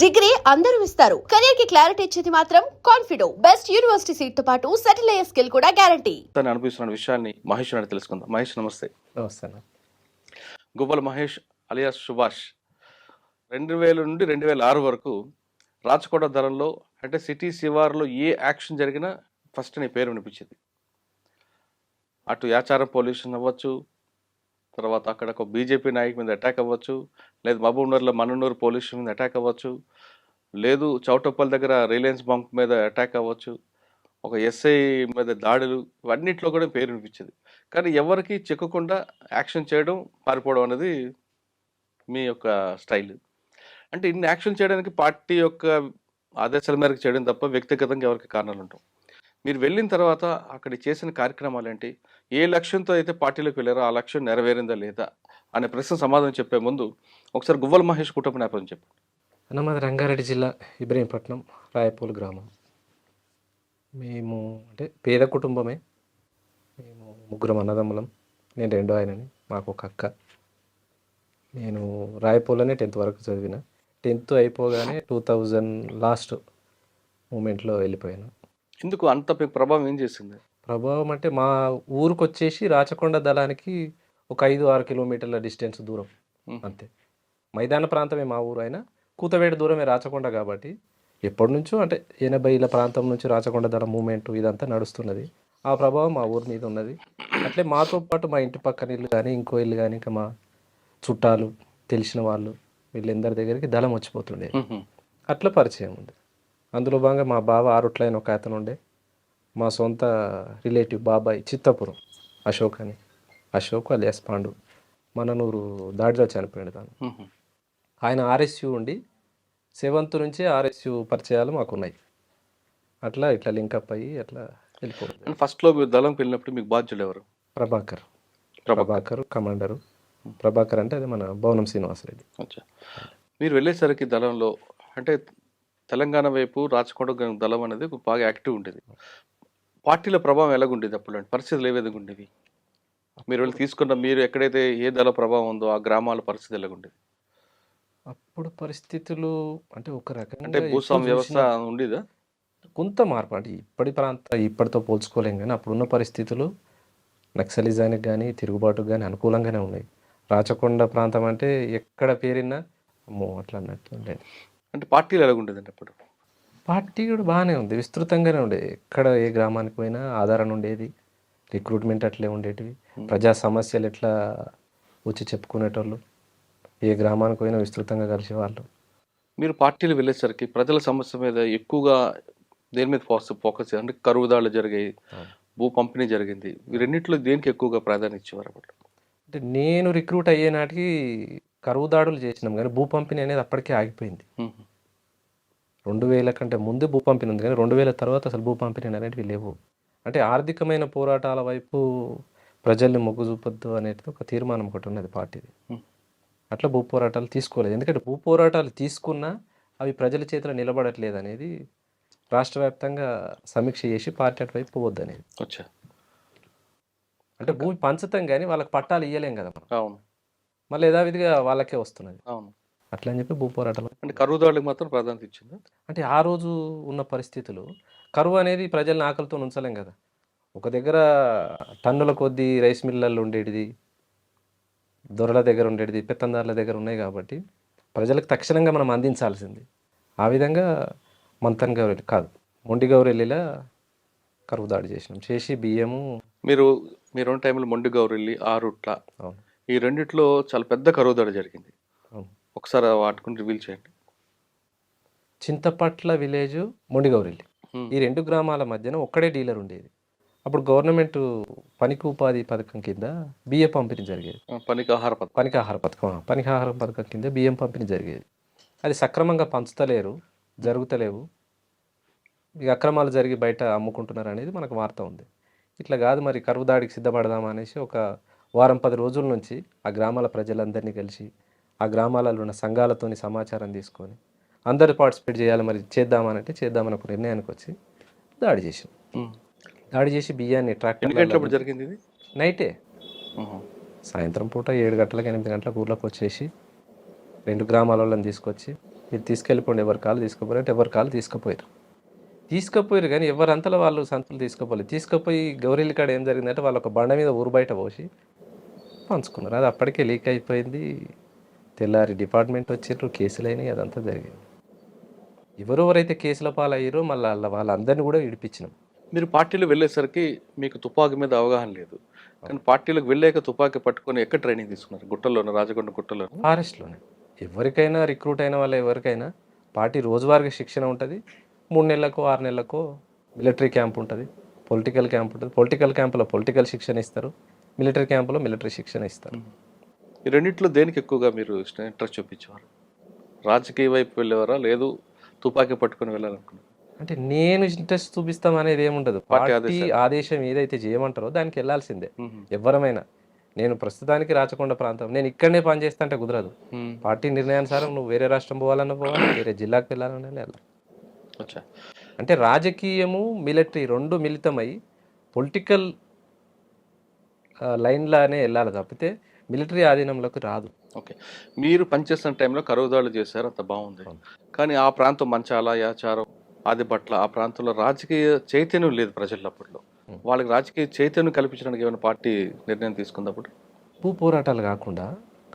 Degree అందరూ ఇస్తారు. Career కి క్లారిటీ ఇచ్చేది మాత్రం కాన్ఫిడో. బెస్ట్ యూనివర్సిటీ సీట్ తో పాటు సెటిల్ అయ్యే స్కిల్ కూడా గ్యారంటీ. తను అనిపిస్తున్న విషయాన్ని మహేష్ అని తెలుసుకుందాం. మహేష్ నమస్తే. నమస్తే అన్న. గువ్వల మహేష్ అలియాస్ సుభాష్ 2000 నుండి 2006 వరకు రాచకోట ధరల్లో అంటే సిటీ శివార్లో ఏ యాక్షన్ జరిగినా ఫస్ట్ నీ పేరు వినిపించింది. అటు యాచారం పొల్యూషన్ అవ్వచ్చు, తర్వాత అక్కడ ఒక బీజేపీ నాయకు మీద అటాక్ అవ్వచ్చు, లేదు మహబూబ్నగర్లో మన్ననూరు పొల్యూషన్ మీద అటాక్ అవ్వచ్చు, లేదు చౌటప్పల్ దగ్గర రిలయన్స్ బంక్ మీద అటాక్ అవ్వచ్చు, ఒక ఎస్ఐ మీద దాడులు, ఇవన్నిట్లో కూడా పేరు వినిపించింది. కానీ ఎవరికి చిక్కకుండా యాక్షన్ చేయడం, పారిపోవడం అనేది మీ యొక్క స్టైల్. అంటే ఇన్ని యాక్షన్ చేయడానికి పార్టీ యొక్క ఆదేశాల మేరకు చేయడం తప్ప వ్యక్తిగతంగా ఎవరికి కారణాలు ఉంటాం. మీరు వెళ్ళిన తర్వాత అక్కడ చేసిన కార్యక్రమాలు ఏంటి, ఏ లక్ష్యంతో అయితే పార్టీలోకి వెళ్ళారో ఆ లక్ష్యం నెరవేరిందా లేదా అనే ప్రశ్న సమాధానం చెప్పే ముందు ఒకసారి గువ్వల మహేష్ కుటుంబ నేపథ్యం చెప్పండి. అన్న మాది రంగారెడ్డి జిల్లా ఇబ్రహీంపట్నం రాయపూల్ గ్రామం. మేము అంటే పేద కుటుంబమే. మేము ముగ్గురం అన్నదమ్ములం. నేను రెండో ఆయనని, మాకు ఒక అక్క. నేను రాయపూల్లోనే 10th వరకు చదివిన. 10th అయిపోగానే 2000 లాస్ట్ మూమెంట్లో వెళ్ళిపోయాను. ఎందుకు అంత ప్రభావం ఏం చేసింది? ప్రభావం అంటే మా ఊరికి వచ్చేసి రాచకొండ దళానికి ఒక 5-6 కిలోమీటర్ల డిస్టెన్స్ దూరం అంతే. మైదాన ప్రాంతమే మా ఊరు, అయినా కూతవేడు దూరమే రాచకొండ. కాబట్టి ఎప్పటి నుంచో అంటే 80ల ప్రాంతం నుంచి రాచకొండ దళ మూమెంట్ ఇదంతా నడుస్తున్నది. ఆ ప్రభావం మా ఊరి మీద ఉన్నది. అట్లే మాతో పాటు మా ఇంటి పక్కన ఇల్లు కానీ ఇంకో ఇల్లు కానీ ఇంకా మా చుట్టాలు తెలిసిన వాళ్ళు వీళ్ళందరి దగ్గరికి దళం వచ్చిపోతుండే. అట్లా పరిచయం ఉంది. అందులో భాగంగా మా బావ ఆరుట్లైన ఒక అతను ఉండే, మా సొంత రిలేటివ్ బాబాయ్ చిత్తపురం అశోక్ అని, అశోక్ అలియాస్ పాండు మననూరు దాడిలో చనిపోయాడు తను. ఆయన ఆర్ఎస్యు ఉండి 7th నుంచే ఆర్ఎస్యు పరిచయాలు మాకున్నాయి. అట్లా ఇట్లా లింకప్ అయ్యి అట్లా వెళ్ళిపోతుంది. ఫస్ట్లో మీరు దళంకి వెళ్ళినప్పుడు మీకు బాధ్యులు ఎవరు? ప్రభాకర్ కమాండరు. ప్రభాకర్ అంటే అది మన భవనం శ్రీనివాసరెడ్డి. మీరు వెళ్ళేసరికి దళంలో అంటే తెలంగాణ వైపు రాచకొండ దళం అనేది బాగా యాక్టివ్ ఉండేది. పార్టీల ప్రభావం ఎలాగుండేది అప్పుడు? అంటే పరిస్థితులు ఏ విధంగా ఉండేవి? మీరు వెళ్ళి తీసుకున్న మీరు ఎక్కడైతే ఏ దళ ప్రభావం ఉందో ఆ గ్రామాల పరిస్థితి ఎలాగుండేది అప్పుడు? పరిస్థితులు అంటే ఒక రకంగా అంటే భూస్వామ్య వ్యవస్థ ఉండేదా? కొంత మార్పు అంటే ఇప్పటితో పోల్చుకోలేం, కానీ అప్పుడున్న పరిస్థితులు నక్సలిజానికి కానీ తిరుగుబాటుకు కానీ అనుకూలంగానే ఉన్నాయి. రాచకొండ ప్రాంతం అంటే ఎక్కడ పేరినా అమ్మో అట్లా అన్నట్టు ఉండేది. అంటే పార్టీలు ఎలాగుండేదండి అప్పుడు? పార్టీ కూడా బాగానే ఉంది, విస్తృతంగానే ఉండేది. ఎక్కడ ఏ గ్రామానికి పోయినా ఆధారణ ఉండేది, రిక్రూట్మెంట్ అట్లే ఉండేటివి, ప్రజా సమస్యలు ఎట్లా వచ్చి చెప్పుకునేటోళ్ళు, ఏ గ్రామానికి పోయినా విస్తృతంగా కలిసేవాళ్ళు. మీరు పార్టీలు వెళ్ళేసరికి ప్రజల సమస్య మీద ఎక్కువగా దేని మీద ఫోకస్ అంటే కరువు దాడులు జరిగాయి, భూ పంపిణీ జరిగింది, ఈ రెండింటిలో దేనికి ఎక్కువగా ప్రాధాన్యత ఇచ్చేవారు అప్పుడు? అంటే నేను రిక్రూట్ అయ్యే నాటికి కరువు దాడులు చేసినాం, కానీ భూ పంపిణీ అనేది అప్పటికే ఆగిపోయింది. 2000 కంటే ముందు భూ పంపిణీ ఉంది, కానీ 2000 తర్వాత అసలు భూ పంపిణీ అనేటివి లేవు. అంటే ఆర్థికమైన పోరాటాల వైపు ప్రజల్ని మొగ్గు చూపొద్దు అనేది ఒక తీర్మానం ఒకటి ఉన్నది పార్టీది. అట్లా భూ పోరాటాలు తీసుకోలేదు. ఎందుకంటే భూ పోరాటాలు తీసుకున్నా అవి ప్రజల చేతిలో నిలబడట్లేదు అనేది రాష్ట్ర వ్యాప్తంగా సమీక్ష చేసి పార్టీ అటువైపు పోవద్దు అనేది. అంటే భూమి పంచుతాం కానీ వాళ్ళకి పట్టాలు ఇవ్వలేం కదా మనం. అవును. మళ్ళీ యథావిధిగా వాళ్ళకే వస్తున్నది. అవును. అట్లా అని చెప్పి భూ పోరాటాలు అంటే కరువు దాడులకు మాత్రం ప్రాధాన్యత ఇచ్చింది. అంటే ఆ రోజు ఉన్న పరిస్థితులు కరువు అనేది ప్రజల్ని ఆకలితో ఉంచలేం కదా. ఒక దగ్గర టన్నుల కొద్దీ రైస్ మిల్లర్లు ఉండేటిది, దొరల దగ్గర ఉండేటిది, పెత్తందారుల దగ్గర ఉన్నాయి. కాబట్టి ప్రజలకు తక్షణంగా మనం అందించాల్సింది. ఆ విధంగా మంతన్ గౌరెల్లి కాదు మొండి గౌరెల్లిలా కరువు దాడి చేసి బియ్యము. మీరు టైంలో మొండి గౌరెల్లి, ఆరుట్ల, ఈ రెండిట్లో చాలా పెద్ద కరువు దాడి జరిగింది. ఒకసారి వాటిని రివీల్ చేయండి. చింతపట్ల విలేజ్, మొండి గౌరెల్లి, ఈ 2 గ్రామాల మధ్యన ఒక్కడే డీలర్ ఉండేది. అప్పుడు గవర్నమెంట్ పనికి ఉపాధి పథకం కింద బియ్యం పంపిణీ జరిగేది. పనికాహార పథకం కింద బియ్యం పంపిణీ జరిగేది. అది సక్రమంగా పంచుతలేరు, జరుగుతలేవు, ఇక అక్రమాలు జరిగి బయట అమ్ముకుంటున్నారు అనేది మనకు వార్త ఉంది. ఇట్లా కాదు మరి కరువు దాడికి సిద్ధపడదాం అనేసి ఒక వారం 10 రోజుల నుంచి ఆ గ్రామాల ప్రజలందరినీ కలిసి ఆ గ్రామాలలో ఉన్న సంఘాలతోని సమాచారం తీసుకొని అందరూ పార్టిసిపేట్ చేయాలి, మరి చేద్దామని ఒక నిర్ణయానికి వచ్చి దాడి చేసి బియ్యాన్ని ట్రాక్టర్ జరిగింది. నైటే సాయంత్రం పూట 7 గంటలకు 8 గంటలకు ఊర్లోకి వచ్చేసి 2 గ్రామాల వాళ్ళని తీసుకొచ్చి మీరు తీసుకెళ్ళిపోండి, ఎవరి కాళ్ళు తీసుకుపోయారు అంటే ఎవరి కాళ్ళు తీసుకుపోయారు కానీ ఎవరంతలో వాళ్ళు సంతులు తీసుకుపోలేదు. తీసుకుపోయి గౌరీల కాడ ఏం జరిగిందంటే వాళ్ళు ఒక బండ మీద ఊరు బయట పోసి పంచుకున్నారు. అది అప్పటికే లీక్ అయిపోయింది. తెల్లారి డిపార్ట్మెంట్ వచ్చిర్రు, కేసులు అయినాయి, అదంతా జరిగింది. ఎవరెవరైతే కేసుల పాలయ్యారో మళ్ళీ వాళ్ళందరినీ కూడా విడిపించినాం. మీరు పార్టీలో వెళ్ళేసరికి మీకు తుపాకీ మీద అవగాహన లేదు, కానీ పార్టీలోకి వెళ్ళాక తుపాకీ పట్టుకొని ఎక్కడ ట్రైనింగ్ తీసుకున్నారు? గుట్టల్లోనే, రాజకొండ గుట్టలో? ఫారెస్ట్లోనే. ఎవరికైనా రిక్రూట్ అయిన వాళ్ళ ఎవరికైనా పార్టీ రోజువారీగా శిక్షణ ఉంటుంది. 3 నెలలకో 6 నెలలకో మిలిటరీ క్యాంప్ ఉంటుంది, పొలిటికల్ క్యాంప్ ఉంటుంది. పొలిటికల్ క్యాంపులో పొలిటికల్ శిక్షణ ఇస్తారు, మిలిటరీ క్యాంపులో మిలిటరీ శిక్షణ ఇస్తారు. ఈ రెండిట్లో దేనికి ఎక్కువగా మీరు ఇంట్రెస్ట్ చూపించేవారు? రాజకీయ వైపు వెళ్ళేవారా, లేదు తుపాకీ పట్టుకొని వెళ్ళాలనుకున్నారు? అంటే నేను ఇంట్రెస్ట్ చూపిస్తాం అనేది ఏముండదు. పార్టీ ఆదేశం ఏదైతే చేయమంటారో దానికి వెళ్ళాల్సిందే ఎవరమైనా. నేను ప్రస్తుతానికి రాచకొండ ప్రాంతం, నేను ఇక్కడనే పనిచేస్తా అంటే కుదరదు. పార్టీ నిర్ణయానుసారం నువ్వు వేరే రాష్ట్రం పోవాలన్నా పోవాలి, వేరే జిల్లాకు వెళ్ళాలన్నా వెళ్ళాలి. అంటే రాజకీయము మిలిటరీ రెండు మిళితమై పొలిటికల్ లైన్లానే వెళ్ళాలి తప్పితే మిలిటరీ ఆధీనంలోకి రాదు. ఓకే, మీరు పనిచేస్తున్న టైంలో కరువుదాడులు చేశారు, అంత బాగుంది. కానీ ఆ ప్రాంతం మంచాల, యాచారం, ఆదిపట్ల, ఆ ప్రాంతంలో రాజకీయ చైతన్యం లేదు ప్రజల్లో. అప్పట్లో వాళ్ళకి రాజకీయ చైతన్యం కల్పించడానికి ఏమైనా పార్టీ నిర్ణయం తీసుకున్నప్పుడు? భూ పోరాటాలు కాకుండా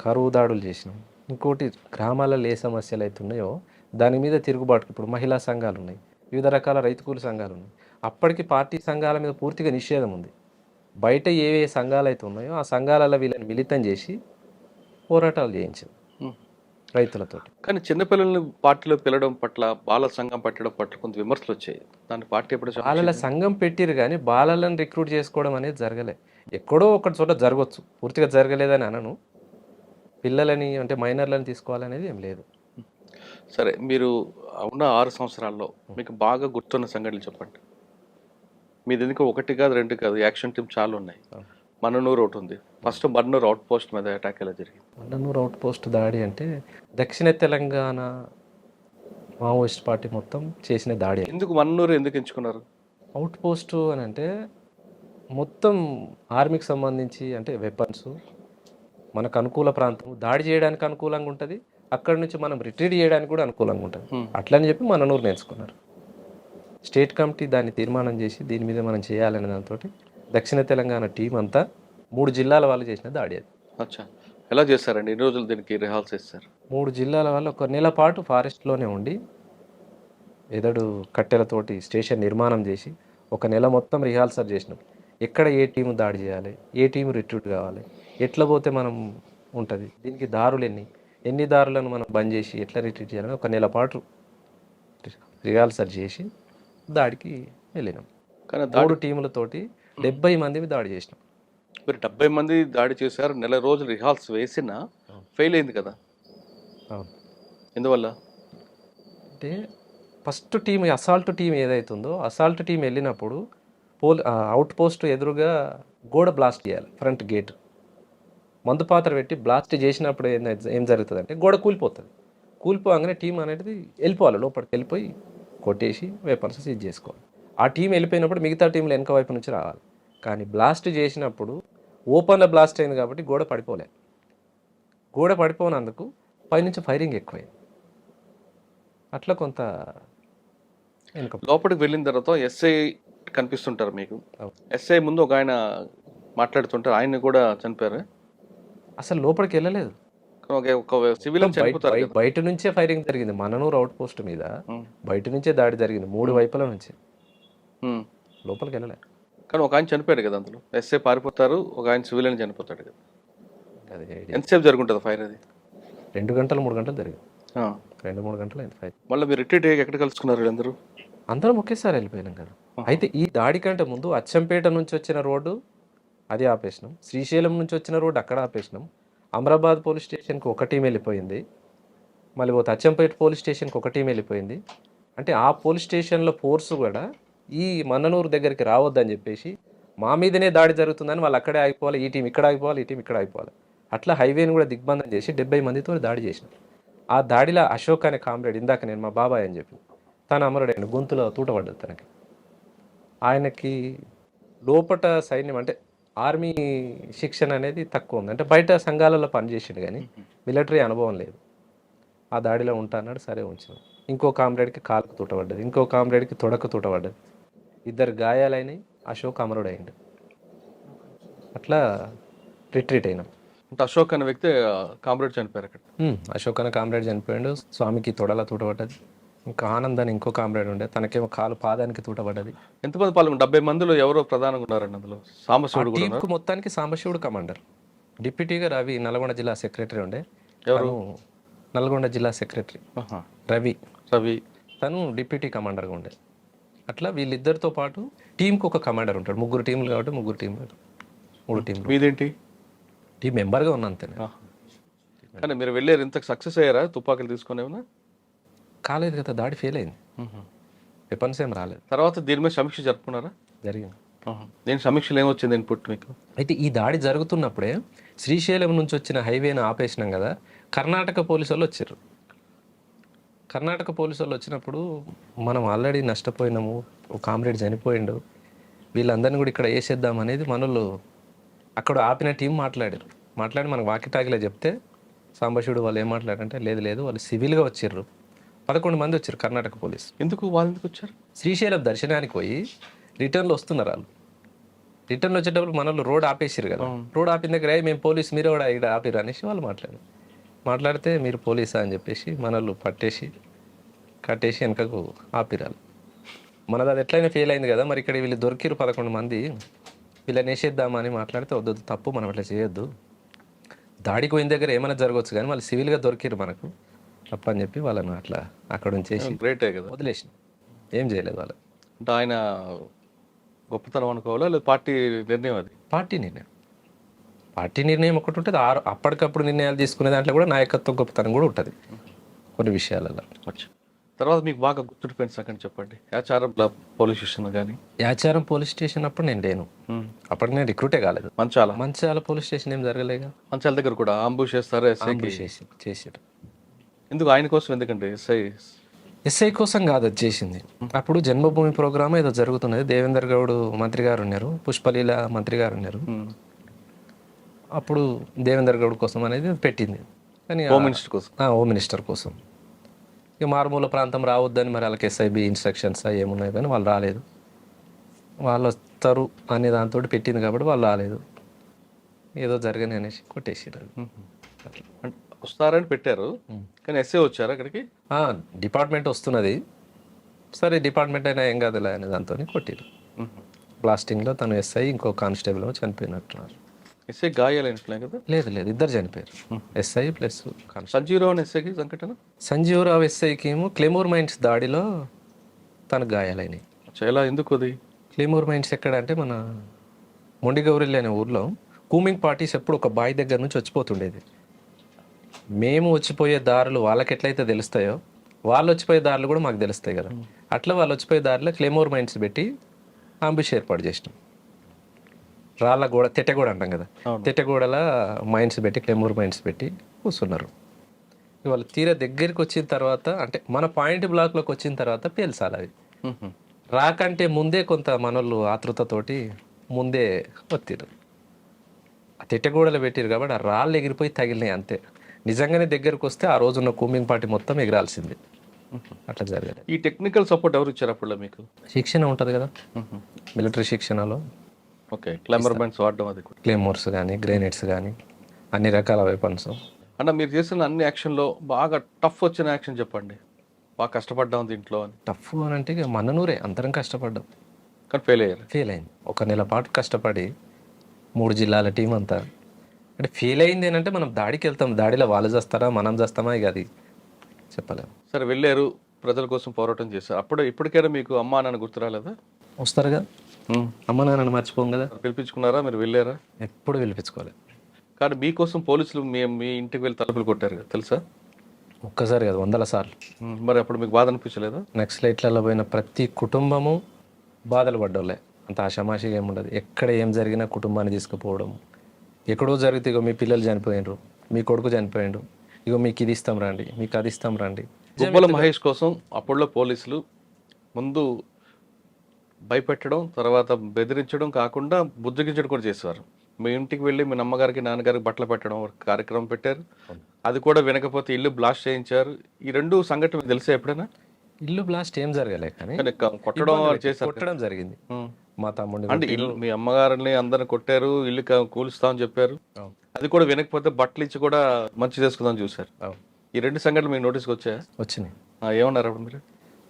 కరువు దాడులు చేసినాం. ఇంకోటి గ్రామాలలో ఏ సమస్యలు అయితే ఉన్నాయో దాని మీద తిరుగుబాటు. ఇప్పుడు మహిళా సంఘాలు ఉన్నాయి, వివిధ రకాల రైతు కూలి సంఘాలు ఉన్నాయి. అప్పటికి పార్టీ సంఘాల మీద పూర్తిగా నిషేధం ఉంది. బయట ఏ సంఘాలు అయితే ఉన్నాయో ఆ సంఘాలలో వీళ్ళని మిళితం చేసి పోరాటాలు చేయించింది రైతులతో. కానీ చిన్నపిల్లల్ని పార్టీలో పిలవడం పట్ల, బాల సంఘం పెట్టడం పట్ల కొంత విమర్శలు వచ్చాయి. దాని పార్టీ ఎప్పుడు బాలల సంఘం పెట్టిరు కానీ బాలలను రిక్రూట్ చేసుకోవడం అనేది జరగలే. ఎక్కడో ఒక చోట జరగవచ్చు, పూర్తిగా జరగలేదని అనను. పిల్లలని అంటే మైనర్లను తీసుకోవాలనేది ఏం లేదు. సరే, మీరు ఉన్న 6 సంవత్సరాల్లో మీకు బాగా గుర్తున్న సంఘటనలు చెప్పండి. మీది ఎందుకు 1 కాదు 2 కాదు, యాక్షన్ టీం చాలా ఉన్నాయి. మన్ననూరు ఒకటి ఉంది. ఫస్ట్ మన్ననూరు అవుట్ పోస్ట్ మీద అటాక్ ఎలా జరిగింది? మన్ననూరు అవుట్ పోస్ట్ దాడి అంటే దక్షిణ తెలంగాణ మావోయిస్ట్ పార్టీ మొత్తం చేసిన దాడి. ఎందుకు మన్ననూరు ఎందుకు ఎంచుకున్నారు? అవుట్ పోస్ట్ అని అంటే మొత్తం ఆర్మీకి సంబంధించి, అంటే వెపన్స్, మనకు అనుకూల ప్రాంతం, దాడి చేయడానికి అనుకూలంగా ఉంటుంది, అక్కడి నుంచి మనం రిట్రీట్ చేయడానికి కూడా అనుకూలంగా ఉంటుంది. అట్లని చెప్పి మన్ననూరుని ఎంచుకున్నారు. స్టేట్ కమిటీ దాన్ని తీర్మానం చేసి దీని మీద మనం చేయాలనే దాంతో దక్షిణ తెలంగాణ టీం అంతా 3 జిల్లాల వాళ్ళు చేసిన దాడి అది. అచ్చా, ఎలా చేశారండి? ఎన్ని రోజులు దీనికి రిహార్సల్ చేస్తారు? 3 జిల్లాల వాళ్ళు 1 నెల పాటు ఫారెస్ట్లోనే ఉండి ఎదడు కట్టెలతోటి స్టేషన్ నిర్మాణం చేసి 1 నెల మొత్తం రిహార్సల్ చేసినాం. ఎక్కడ ఏ టీము దాడి చేయాలి, ఏ టీము రిట్రీట్ కావాలి, ఎట్లా పోతే మనం ఉంటుంది, దీనికి దారులు ఎన్ని దారులను మనం బంద్ చేసి ఎట్లా రిట్రీట్ చేయాలని 1 నెల పాటు రిహార్సల్ చేసి దాడికి వెళ్ళినాం. కానీ 3 టీములతోటి 70 మంది దాడి చేసినాం. మీరు 70 మంది దాడి చేశారు, నెల రోజులు రిహార్సల్ వేసినా ఫెయిల్ అయింది కదా? అవును. ఎందువల్ల అంటే ఫస్ట్ టీం, అసాల్ట్ టీం ఏదైతుందో అసాల్ట్ టీం వెళ్ళినప్పుడు అవుట్ పోస్ట్ ఎదురుగా గోడ బ్లాస్ట్ చేయాలి. ఫ్రంట్ గేట్ మందు పాత్ర పెట్టి బ్లాస్ట్ చేసినప్పుడు ఏం జరుగుతుంది అంటే గోడ కూలిపోతుంది. కూలిపోగానే టీం అనేది వెళ్ళిపోవాలి, లోపలికి వెళ్ళిపోయి కొట్టేసి వెపన్స్ సీజ్ చేసుకోవాలి. ఆ టీం వెళ్ళిపోయినప్పుడు మిగతా టీంలు వెనక వైపు నుంచి రావాలి. కానీ బ్లాస్ట్ చేసినప్పుడు ఓపెన్లో బ్లాస్ట్ అయింది కాబట్టి గోడ పడిపోలే. గోడ పడిపోయినందుకు పైనుంచి ఫైరింగ్ ఎక్కువైంది. అట్లా కొంత లోపలికి వెళ్ళిన తర్వాత ఎస్ఐ కనిపిస్తుంటారు మీకు. ఎస్ఐ ముందు ఒక ఆయన మాట్లాడుతుంటారు, ఆయన కూడా చనిపోయారు. అసలు లోపలికి వెళ్ళలేదు, సివిలియన్ చనిపోతారు. బయట నుంచే ఫైరింగ్ జరిగింది. మన్ననూరు అవుట్ పోస్ట్ మీద బయట నుంచే దాడి జరిగింది, 3 వైపుల నుంచి. లోపలికి వెళ్ళలేదు. కానీ ఒక ఆయన చనిపోయాడు కదా అందులో. ఎస్ఐ పారిపోతారు, ఒక ఆయన సివిలియన్ చనిపోతాడు కదా. ఎంతసేపు జరుగుంటుంది ఫైర్? అది 2 గంటలు 3 గంటలు జరిగింది. 2-3 గంటలు అయింది ఫైర్. మళ్ళీ మీరు రిట్రీట్ ఎక్కడ కలుసుకున్నారు? అందరం ఒకేసారి వెళ్ళిపోయినాం కదా. అయితే ఈ దాడి కంటే ముందు అచ్చంపేట నుంచి వచ్చిన రోడ్డు అది ఆపేసినాం, శ్రీశైలం నుంచి వచ్చిన రోడ్డు అక్కడ ఆపేసినాం, అమరాబాద్ పోలీస్ స్టేషన్కి 1 టీం వెళ్ళిపోయింది, మళ్ళీ పోతే అచ్చంపేట పోలీస్ స్టేషన్కి 1 టీం వెళ్ళిపోయింది. అంటే ఆ పోలీస్ స్టేషన్లో ఫోర్స్ కూడా ఈ మన్ననూరు దగ్గరికి రావద్దని చెప్పేసి మా మీదనే దాడి జరుగుతుందని వాళ్ళు అక్కడే ఆగిపోవాలి, ఈ టీం ఇక్కడ ఆగిపోవాలి, ఈ టీం ఇక్కడ ఆగిపోవాలి. అట్లా హైవేని కూడా దిగ్బంధం చేసి 70 మందితో దాడి చేసినాం. ఆ దాడిలో అశోక్ అనే కామ్రేడ్, ఇందాక నేను మా బాబాయ్ అని చెప్పి, తన అమరుడైన గొంతులో తూటపడ్డది తనకి. ఆయనకి లోపట సైన్యం అంటే ఆర్మీ శిక్షణ అనేది తక్కువ ఉంది. అంటే బయట సంఘాలలో పనిచేసిండు కానీ మిలిటరీ అనుభవం లేదు. ఆ దాడిలో ఉంటా అన్నాడు, సరే ఉంచాం. ఇంకో కామ్రేడ్కి కాలుకు తూటపడ్డది, ఇంకో కామ్రేడ్కి తొడకు తూటపడ్డది, ఇద్దరు గాయాలైనవి. అశోక్ అమరుడు అయిండు. అట్లా రిట్రీట్ అయినాం. అంటే అశోక్ అనే వ్యక్తి కామ్రేడ్ చనిపోయారు అక్కడ. అశోక్ అనే కామ్రేడ్ చనిపోయాడు, స్వామికి తొడల తూటపడ్డది. ఇంకా ఆనంద్ అని ఇంకో కామ్రేడ్ ఉండే, తనకేమో కాలు పాదానికి తూటపడ్డది. ఎంతమంది పాల్గొన్నారు? 70 మందిలో ఎవరో ప్రధానంగా ఉన్నారండి అందులో? సాంబశివుడు కూడా టీంకు మొత్తానికి సాంబశివుడు కమాండర్. డిప్యూటీగా రవి నల్గొండ జిల్లా సెక్రటరీ ఉండే. ఎవరు? నల్గొండ జిల్లా సెక్రటరీ రవి. రవి తను డిప్యూటీ కమాండర్గా ఉండే. అట్లా వీళ్ళిద్దరితో పాటు టీంకి ఒక కమాండర్ ఉంటాడు. 3 టీంలు కాబట్టి 3 టీంలు, 3 టీంలు. మీదేంటి? టీం మెంబర్గా ఉన్నా అంతే. కానీ మీరు వెళ్ళారు, ఇంతకు సక్సెస్ అయ్యారా? తుపాకులు తీసుకుని ఏమన్నా? కాలేదు కదా, దాడి ఫెయిల్ అయింది, వెపన్స్ ఏం రాలేదు. తర్వాత దీని మీద సమీక్ష జరుపుకున్నారా? జరిగింది. దీని సమీక్షలు ఏమొచ్చింది ఇన్పుట్ మీకు? అయితే ఈ దాడి జరుగుతున్నప్పుడే శ్రీశైలం నుంచి వచ్చిన హైవేని ఆపేసినాం కదా, కర్ణాటక పోలీసు వాళ్ళు వచ్చారు. కర్ణాటక పోలీసు వాళ్ళు వచ్చినప్పుడు మనం ఆల్రెడీ నష్టపోయినాము, ఒక కామ్రేడ్ చనిపోయిండు, వీళ్ళందరినీ కూడా ఇక్కడ వేసేద్దాం అనేది మనోళ్ళు అక్కడ ఆపిన టీం మాట్లాడి మనకు వాకిటాకిలో చెప్తే సాంబశివుడు వాళ్ళు ఏం మాట్లాడారంటే, లేదు వాళ్ళు సివిల్గా వచ్చారు, 11 మంది వచ్చారు కర్ణాటక పోలీసు. ఎందుకు వాళ్ళు ఎందుకు వచ్చారు? శ్రీశైలం దర్శనానికి పోయి రిటర్న్లో వస్తున్నారు వాళ్ళు. రిటర్న్లో వచ్చేటప్పుడు మనోళ్ళు రోడ్ ఆపేసారు కదా, రోడ్ ఆపిన దగ్గర మేము పోలీసు, మీరు కూడా ఇక్కడ ఆపిరు అనేసి వాళ్ళు మాట్లాడితే మీరు పోలీసా అని చెప్పేసి మనోళ్ళు కట్టేసి వెనకకు ఆపిరాలు. మనది అది ఎట్లయినా ఫెయిల్ అయింది కదా, మరి ఇక్కడ వీళ్ళు దొరికిరు 11 మంది, వీళ్ళని వేసేద్దామని మాట్లాడితే వద్దు తప్పు, మనం అట్లా చేయొద్దు, దాడికి పోయిన దగ్గర ఏమైనా జరగవచ్చు కానీ వాళ్ళు సివిల్గా దొరికిరు మనకు, తప్పు అని చెప్పి వాళ్ళని అట్లా అక్కడ ఉంచేసి గ్రేటే కదా, వదిలేసిన. ఏం చేయలేదు వాళ్ళు. అంటే ఆయన గొప్పతనం అనుకోవాలా లేదా పార్టీ నిర్ణయం? అది పార్టీ నిర్ణయం ఒకటి ఉంటుంది, అప్పటికప్పుడు నిర్ణయాలు తీసుకునే దాంట్లో కూడా నాయకత్వం గొప్పతనం కూడా ఉంటుంది కొన్ని విషయాలలో. తర్వాత మీకు బాగా గుర్తుండిపోయిన సంగతి చెప్పండి. యాచారం పోలీస్ స్టేషన్ కానీ? యాచారం పోలీస్ స్టేషన్ అప్పుడు నేను లేను, అప్పటికి నేను రిక్రూటే కాలేదు. మంచాల పోలీస్ స్టేషన్ ఏం జరగలేగా. మంచాల దగ్గర కూడా అంబుష్ చేస్తారు, చేసారు. ఎందుకు ఆయన కోసం? ఎందుకంటే ఎస్ఐ కోసం కాదు అది చేసింది. అప్పుడు జన్మభూమి ప్రోగ్రామ్ ఏదో జరుగుతున్నది, దేవేందర్ గౌడ్ మంత్రి గారు ఉన్నారు, పుష్పలీల మంత్రి గారు ఉన్నారు. అప్పుడు దేవేందర్ గౌడ్ కోసం అనేది పెట్టింది, కానీ హోమ్ మినిస్టర్ కోసం. ఇక మారుమూల ప్రాంతం రావద్దని మరి వాళ్ళకి ఎస్ఐబి ఇన్స్ట్రక్షన్స్ ఏమున్నాయి కానీ వాళ్ళు రాలేదు. వాళ్ళు వస్తారు అనే దాంతో పెట్టింది కాబట్టి వాళ్ళు రాలేదు, ఏదో జరగని అనేసి కొట్టేసారు. వస్తారని పెట్టారు కానీ ఎస్ఐ వచ్చారు అక్కడికి. డిపార్ట్మెంట్ వస్తున్నది, సరే డిపార్ట్మెంట్ అయినా ఏం కాదులే అనే దాంతో కొట్టిరు. బ్లాస్టింగ్లో తను ఎస్ఐ ఇంకో కానిస్టేబుల్ చనిపోయినట్టున్నారు. ఎస్ఐ గాయాలైనట్లే కదా? లేదు ఇద్దరు చనిపోయారు, ఎస్ఐ ప్లస్ సంజీవరావు ఎస్ఐకి సంఘటన. సంజీవరావు ఎస్ఐకి ఏమో క్లెమోర్ మైన్స్ దాడిలో తనకు గాయాలైనవి. చాలా ఎందుకు అది? క్లెమోర్ మైన్స్ ఎక్కడ అంటే మన మొండిగౌరిల్లి అనే ఊర్లో కూమింగ్ పార్టీస్ ఎప్పుడు ఒక బాయ్ దగ్గర నుంచి వచ్చిపోతుండేది. మేము వచ్చిపోయే దారులు వాళ్ళకి ఎట్లయితే తెలుస్తాయో వాళ్ళు వచ్చిపోయే దారులు కూడా మాకు తెలుస్తాయి కదా, అట్లా వాళ్ళు వచ్చిపోయే దారిలో క్లెమోర్ మైన్స్ పెట్టి అంబుష్ ఏర్పాటు చేసినాం. రాళ్ళ గోడ, తెట్టగోడ అంటాం కదా, తెట్టగోడల మైన్స్ పెట్టి క్లెమోర్ మైన్స్ పెట్టి కూర్చున్నారు. వాళ్ళు తీరా దగ్గరికి వచ్చిన తర్వాత, అంటే మన పాయింట్ బ్లాక్లోకి వచ్చిన తర్వాత పేల్చాలి అవి. రాకంటే ముందే కొంత మనోళ్ళు ఆతృతతోటి ముందే ఒత్తిరు, ఆ తెట్టగోడలు పెట్టిరు కాబట్టి ఆ రాళ్ళు ఎగిరిపోయి తగిలినాయి అంతే. నిజంగానే దగ్గరకు వస్తే ఆ రోజున్న కూమింగ్ పార్టీ మొత్తం ఎగరాల్సింది. అట్లా జరగదు. ఈ టెక్నికల్ సపోర్ట్ ఎవరు ఇచ్చారు అప్పుడు మీకు? శిక్షణ ఉంటుంది కదా, మిలిటరీ శిక్షణలో. ఓకే, క్లెమర్మెంట్స్ వాడడం, అది క్లెమోర్స్ కానీ గ్రెనేడ్స్ కానీ అన్ని రకాల వెపన్స్. అన్న మీరు చేసిన అన్ని యాక్షన్లో బాగా టఫ్ వచ్చిన యాక్షన్ చెప్పండి. బాగా కష్టపడ్డాం దీంట్లో అని. టఫ్ అని అంటే ఇక మననూరే అందరం కష్టపడ్డాం కానీ ఫెయిల్ అయింది. 1 నెల పాటు కష్టపడి 3 జిల్లాల టీం అంతా. అంటే ఫెయిల్ అయింది ఏంటంటే మనం దాడికి వెళ్తాం, దాడిలో వాళ్ళు చేస్తారా మనం చేస్తామా ఇక అది చెప్పలేము. సరే వెళ్ళారు, ప్రజల కోసం పోరాటం చేశారు. ఇప్పటికైనా మీకు అమ్మా నాన్న గుర్తు రాలేదా? వస్తారుగా, అమ్మ నాన్నని మర్చిపోం కదా. పిలిపించుకున్నారా? మీరు వెళ్ళారా? ఎప్పుడు పిలిపించుకోలేదు. కానీ మీకోసం పోలీసులు మీ ఇంటికి వెళ్ళి తలుపులు కొట్టారు కదా, తెలుసా? ఒక్కసారి కదా, 100 సార్లు. మరి అప్పుడు మీకు బాధ అనిపించలేదా? నక్సలైట్లలో పోయిన ప్రతి కుటుంబము బాధలు పడ్డోళ్ళే, అంత ఆషామాషిగా ఏముండదు. ఎక్కడ ఏం జరిగినా కుటుంబాన్ని తీసుకుపోవడం, ఎక్కడో జరిగితే ఇగో మీ పిల్లలు చనిపోయినరు, మీ కొడుకు చనిపోయిండు, ఇగో మీకు ఇది ఇస్తాం రండి, మీకు అది ఇస్తాం రండి. గుబ్బల మహేష్ కోసం అప్పుడులో పోలీసులు ముందు భయపెట్టడం, తర్వాత బెదిరించడం కాకుండా బుజ్జగించడం కూడా చేసేవారు. మీ ఇంటికి వెళ్ళి మీ అమ్మగారికి నాన్నగారికి బట్టలు పెట్టడం ఒక కార్యక్రమం పెట్టారు. అది కూడా వినకపోతే ఇల్లు బ్లాస్ట్ చేయించారు. ఈ రెండు సంఘటన మీకు తెలిసే ఎప్పుడైనా? ఇల్లు బ్లాస్ట్ ఏం జరగలే కానీ కానీ కొట్టడం ఇబ్బంది చేశారు. కొట్టడం జరిగింది. ఉం. మా తమ్ముడిని అంటే కొట్టిర్రు. ఇల్లు మీ అమ్మగారిని అందరిని కొట్టారు, ఇల్లు కూలుస్తామని చెప్పారు. అవును. అది కూడా వినకపోతే బట్టలు ఇచ్చి కూడా మంచి చేసుకుందాం చూశారు. అవును. ఈ రెండు సంఘటనలు మీకు నోటీస్కి వచ్చాయా? వచ్చినాయి ఏమన్నారు అప్పుడు మీరు?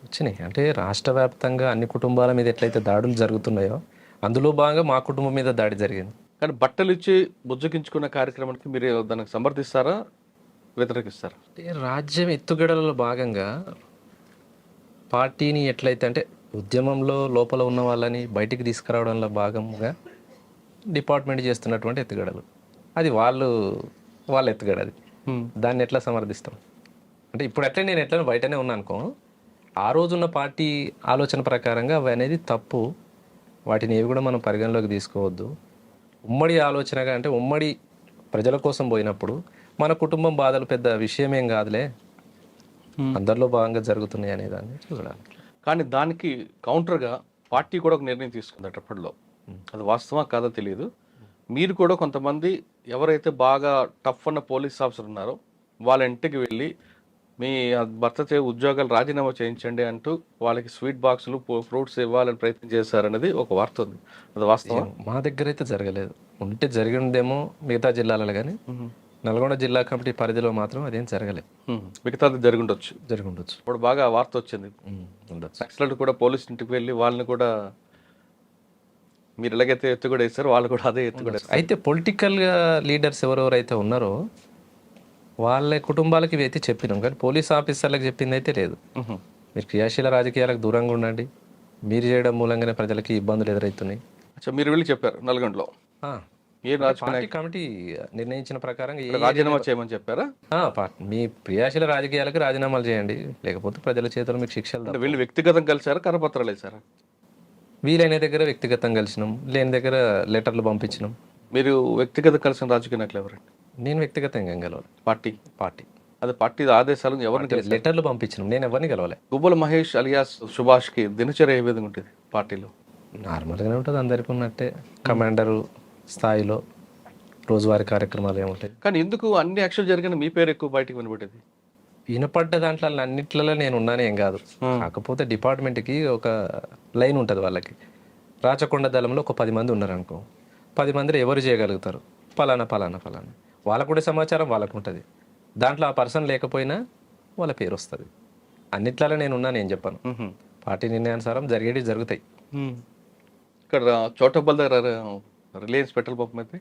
వచ్చినాయి అంటే రాష్ట్ర వ్యాప్తంగా అన్ని కుటుంబాల మీద ఎట్లయితే దాడులు జరుగుతున్నాయో అందులో భాగంగా మా కుటుంబం మీద దాడి జరిగింది. కానీ బట్టలు ఇచ్చి బుజ్జగించుకున్న కార్యక్రమానికి మీరు దానికి సమర్థిస్తారా, వ్యతిరేకిస్తారా? అంటే రాజ్యం ఎత్తుగడలలో భాగంగా పార్టీని ఎట్లయితే అంటే ఉద్యమంలో లోపల ఉన్న వాళ్ళని బయటికి తీసుకురావడంలో భాగంగా డిపార్ట్మెంట్ చేస్తున్నటువంటి ఎత్తుగడలు, అది వాళ్ళ ఎత్తుగడ, అది దాన్ని ఎట్లా సమర్థిస్తాం? అంటే ఇప్పుడు ఎట్లా నేను ఎట్లా బయటనే ఉన్నా అనుకో, ఆ రోజున్న పార్టీ ఆలోచన ప్రకారంగా అవి అనేది తప్పు, వాటిని ఏవి కూడా మనం పరిగణలోకి తీసుకోవద్దు. ఉమ్మడి ఆలోచనగా అంటే ఉమ్మడి ప్రజల కోసం పోయినప్పుడు మన కుటుంబం బాధలు పెద్ద విషయమేం కాదులే, అందరిలో భాగంగా జరుగుతున్నాయి అనే దాన్ని చూడాలి. కానీ దానికి కౌంటర్గా పార్టీ కూడా ఒక నిర్ణయం తీసుకుంది అప్పట్లో. అది వాస్తవా కాదో తెలియదు. మీరు కూడా కొంతమంది ఎవరైతే బాగా టఫ్ అన్న పోలీస్ ఆఫీసర్ ఉన్నారో వాళ్ళ ఇంటికి వెళ్ళి మీ భర్త ఉద్యోగాలు రాజీనామా చేయించండి అంటూ వాళ్ళకి స్వీట్ బాక్సులు ఫ్రూట్స్ ఇవ్వాలని ప్రయత్నం చేశారనేది ఒక వార్త ఉంది. అది వాస్తవం? మా దగ్గర అయితే జరగలేదు, ఉంటే జరిగి ఉండేమో మిగతా జిల్లాలలో, కానీ నల్గొండ జిల్లా కమిటీ పరిధిలో మాత్రం అదేం జరగలేదు. మిగతాది జరిగి ఉండొచ్చు. ఇప్పుడు బాగా వార్త వచ్చింది, ఉండొచ్చు. నక్సలైట్ కూడా పోలీస్ ఇంటికి వెళ్ళి వాళ్ళని కూడా మీరు ఎలాగైతే ఎత్తు కూడా వేస్తారు వాళ్ళు కూడా అదే ఎత్తు కూడా. అయితే పొలిటికల్గా లీడర్స్ ఎవరెవరైతే ఉన్నారో వాళ్ళ కుటుంబాలకి ఇవి అయితే చెప్పినాం, కానీ పోలీస్ ఆఫీసర్లకు చెప్పింది అయితే లేదు. మీరు క్రియాశీల రాజకీయాలకు దూరంగా ఉండండి, మీరు చేయడం మూలంగానే ప్రజలకి ఇబ్బందులు ఎదురవుతున్నాయి. అచ్చా, మీరు వెళ్ళి చెప్పారు నల్గొండలో? ఏ పార్టీ కమిటీ నిర్ణయించిన ప్రకారం రాజీనామా చేయమని చెప్పారా? మీ క్రియాశీల రాజకీయాలకు రాజీనామాలు చేయండి, లేకపోతే ప్రజల చేతుల్లో మీకు శిక్షలు. వీళ్ళు వ్యక్తిగతం కలిసారా, కరపత్రాలు వేసారా? వీలైన దగ్గర వ్యక్తిగతం కలిసినాం, లేని దగ్గర లెటర్లు పంపించినాం. మీరు వ్యక్తిగత కలిసిన రాజకీయ నాయకులు ఎవరండి? నేను వ్యక్తిగతంగా గెలవాలి. పార్టీ అది పార్టీ ఆదేశాలు ఎవరిని కలిసి లెటర్లు పంపించినాం, నేను ఎవరిని గెలవాలి. గుబ్బల మహేష్ అలియాస్ సుభాష్కి దినచర్య ఏ విధంగా ఉంటుంది పార్టీలో? నార్మల్గానే ఉంటుంది, అందరికీ ఉన్నట్టే. కమాండరు స్థాయిలో రోజువారీ కార్యక్రమాలు ఏముంటాయి. కానీ ఎందుకు అన్ని యాక్షన్ జరిగిన మీ పేరు ఎక్కువ బయటకు వినబడేది? వినపడ్డ దాంట్లో అన్నిట్లలో నేను ఉన్నాను ఏం కాదు. కాకపోతే డిపార్ట్మెంట్కి ఒక లైన్ ఉంటుంది వాళ్ళకి. రాచకొండ దళంలో ఒక 10 మంది ఉన్నారు అనుకో, 10 మందిలో ఎవరు చేయగలుగుతారు, ఫలానా ఫలానా ఫలానా, వాళ్ళకు కూడా సమాచారం వాళ్ళకు ఉంటుంది. దాంట్లో ఆ పర్సన్ లేకపోయినా వాళ్ళ పేరు వస్తుంది. అన్నిట్లలో నేను ఉన్నాను ఏం చెప్పాను. పార్టీ నిర్ణయానుసారం జరిగేవి జరుగుతాయి. ఇక్కడ చోటబల్ దగ్గర రిలయన్స్ పెట్రోల్ పంప్ అయితే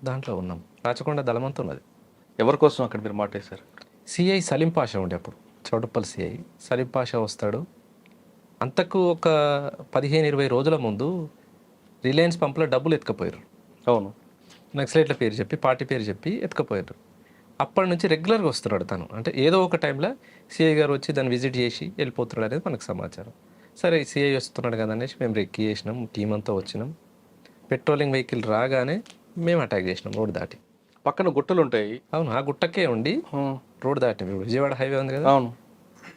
దాంట్లో ఉన్నాం. రాచకొండ దళం అంతా ఉన్నది. ఎవరి కోసం అక్కడ మీరు మాట్లాడారు? సిఐ సలీం పాషా ఉండే అప్పుడు, చౌటప్పల్ సిఐ సలీం పాషా వస్తాడు. అంతకు ఒక 15-20 రోజుల ముందు రిలయన్స్ పంపులో డబ్బులు ఎత్తుకపోయారు. అవును, నక్సలైట్ల పేరు చెప్పి, పార్టీ పేరు చెప్పి ఎత్తుకపోయారు. అప్పటి నుంచి రెగ్యులర్గా వస్తున్నాడు తను. అంటే ఏదో ఒక టైంలో సిఐ గారు వచ్చి దాన్ని విజిట్ చేసి వెళ్ళిపోతున్నాడు అనేది మనకు సమాచారం. సరే సిఐ వస్తున్నాడు కదా అనేసి మేము రెక్కి చేసినాం, టీం అంతా వచ్చినాం. పెట్రోలింగ్ వెహికల్ రాగానే మేము అటాక్ చేసినాం రోడ్ దాటి. పక్కన గుట్టలు ఉంటాయి. అవును, ఆ గుట్టకే ఉండి రోడ్ దాటి విజయవాడ హైవే ఉంది కదా. అవును,